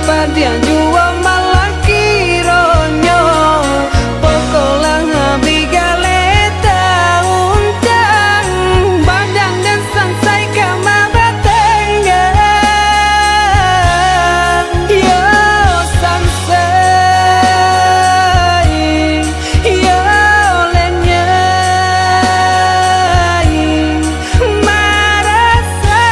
padia juo malah kironyo pokolang bigaleta uncang badang dan sansai kamara tenggang yo sansai yo lenyai marasai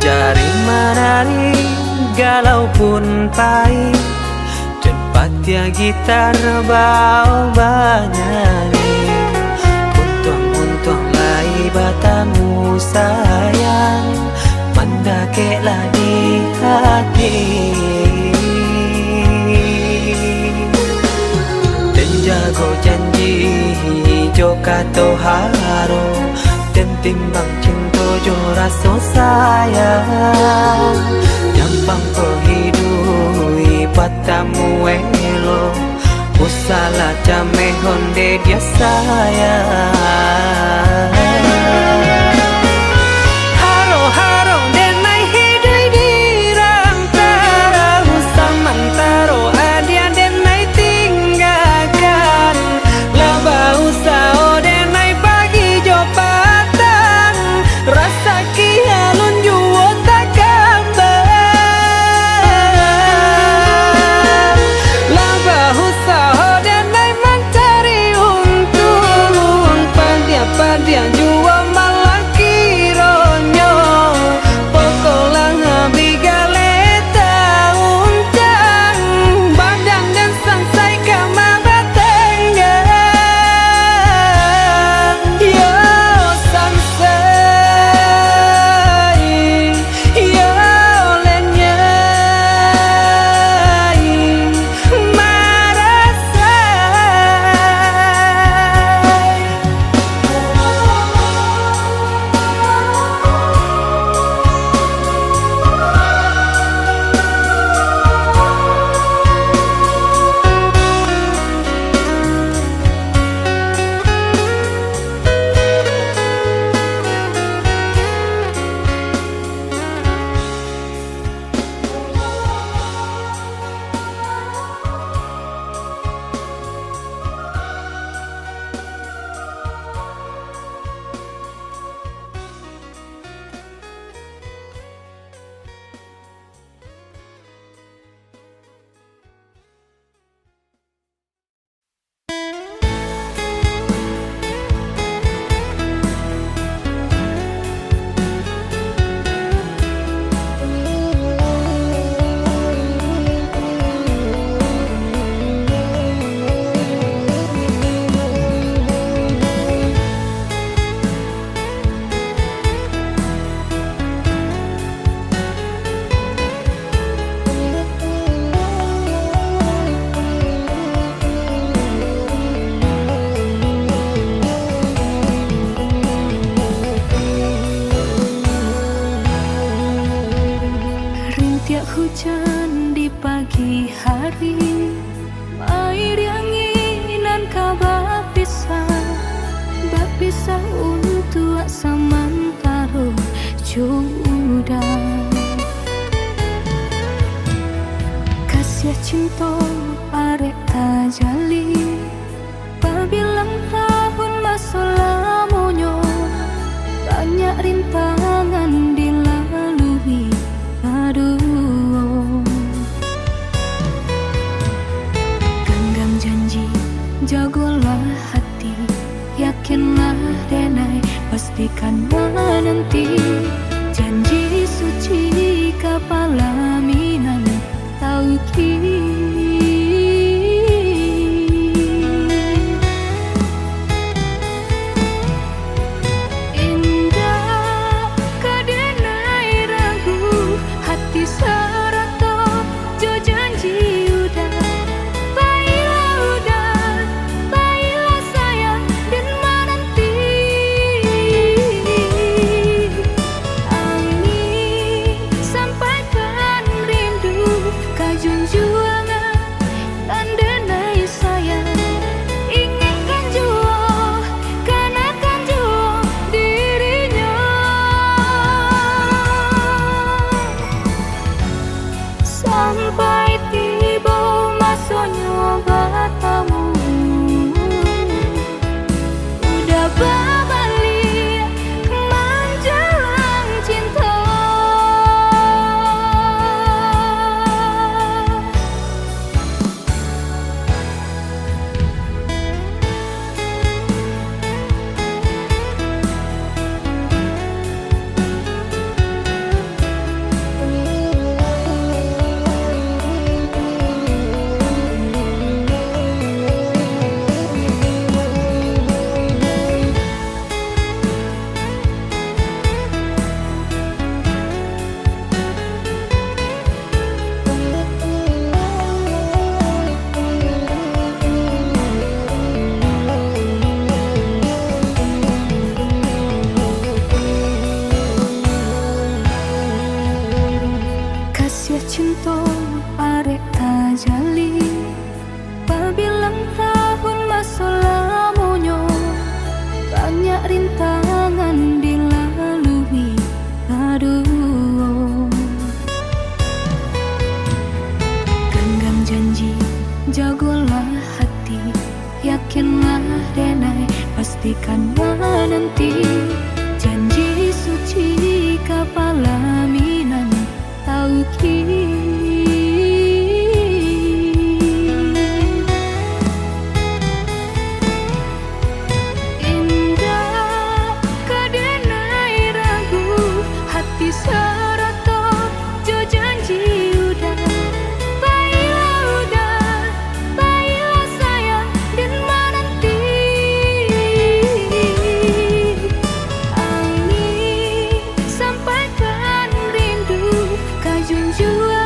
cari menari galau pun pahit tempat ya gitar bau banyak untung lai batamu sayang mandakeklah di hati dan jago janji jo kato haro dan timbang cinta jo rasa sayang nyampang pohidui patamu elo usala jame honde dia sayang haro haro denai hidui dirang tahu samantaro adia denai tinggalkan laba usao denai pagi jopatan rasa kialun juo tak gambar laba usao denai mencari untung padia juo malang kironyo pokolang bigaleta uncang badan dan sangsai kamara tenggang yo sangsai yo lenyai marasai Rintiak hujan di pagi hari air yang inan kabar bisa untuk samantaro jodoh kasih cinta arek tajali pabilang tahun masa lamonyo banyak rintangan dilalui aduh genggam janji jagolah hati yakinlah denai pastikan menanti janji suci kapalaminan tauki rintangan dilalui. Aduh, genggam janji, jagolah hati, yakinlah denai, pastikan menanti. Janji suci kapalaminan tauki. Indah kadenai ragu, hati serato jo janji udah. Baiklah sayang dan menanti. Angin sampaikan rindu, kajun jua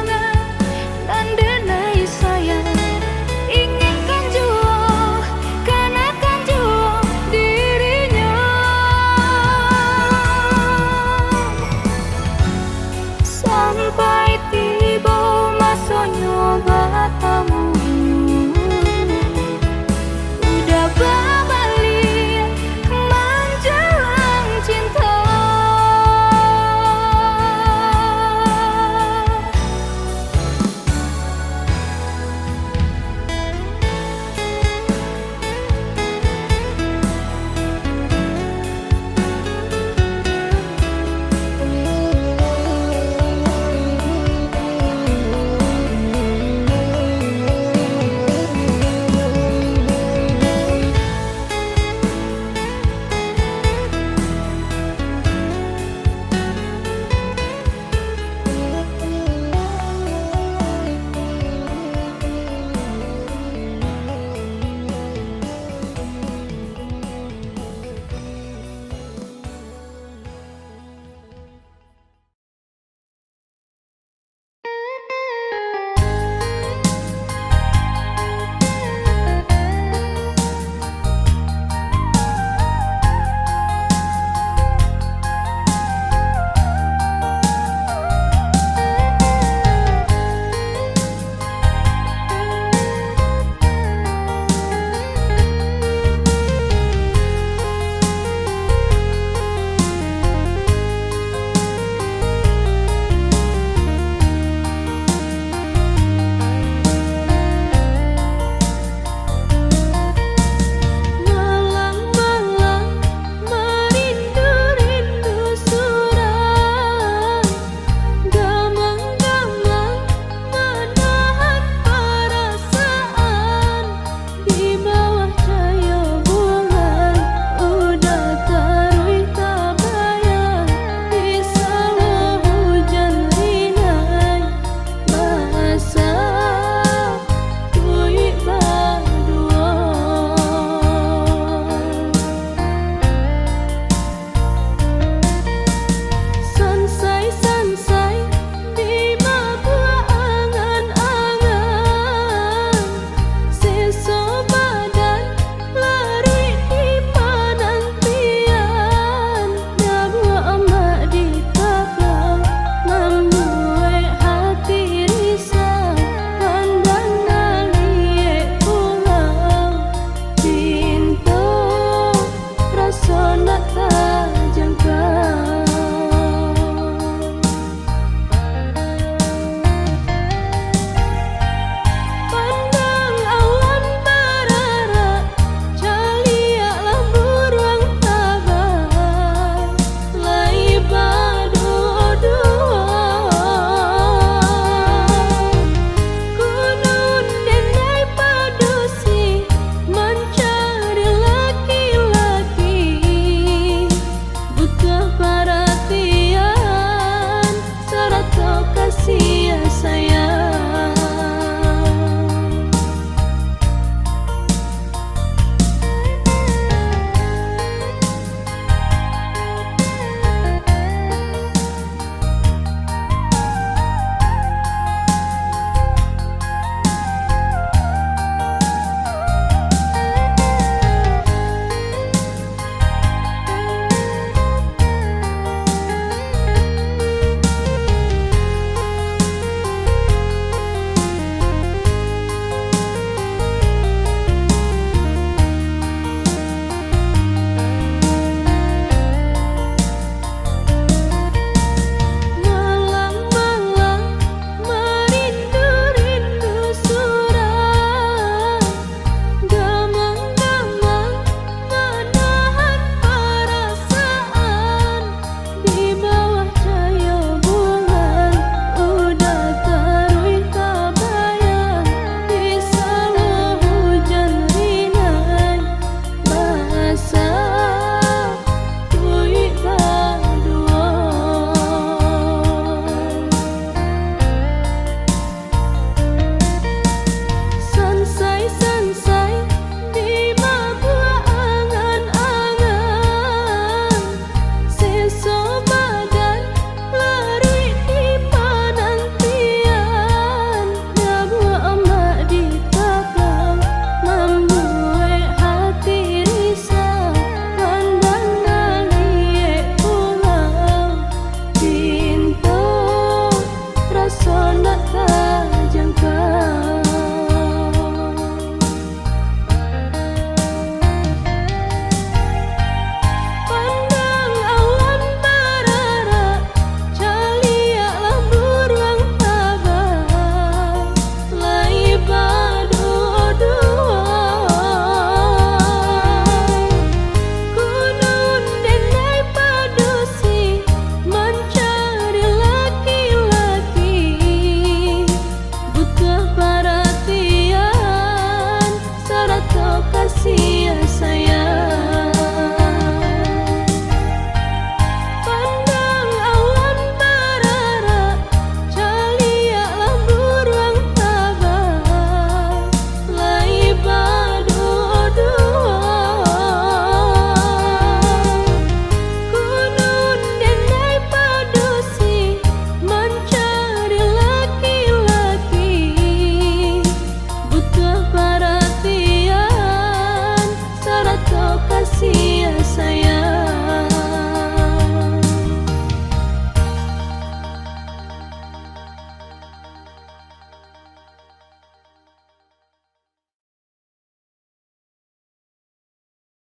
sia sayang.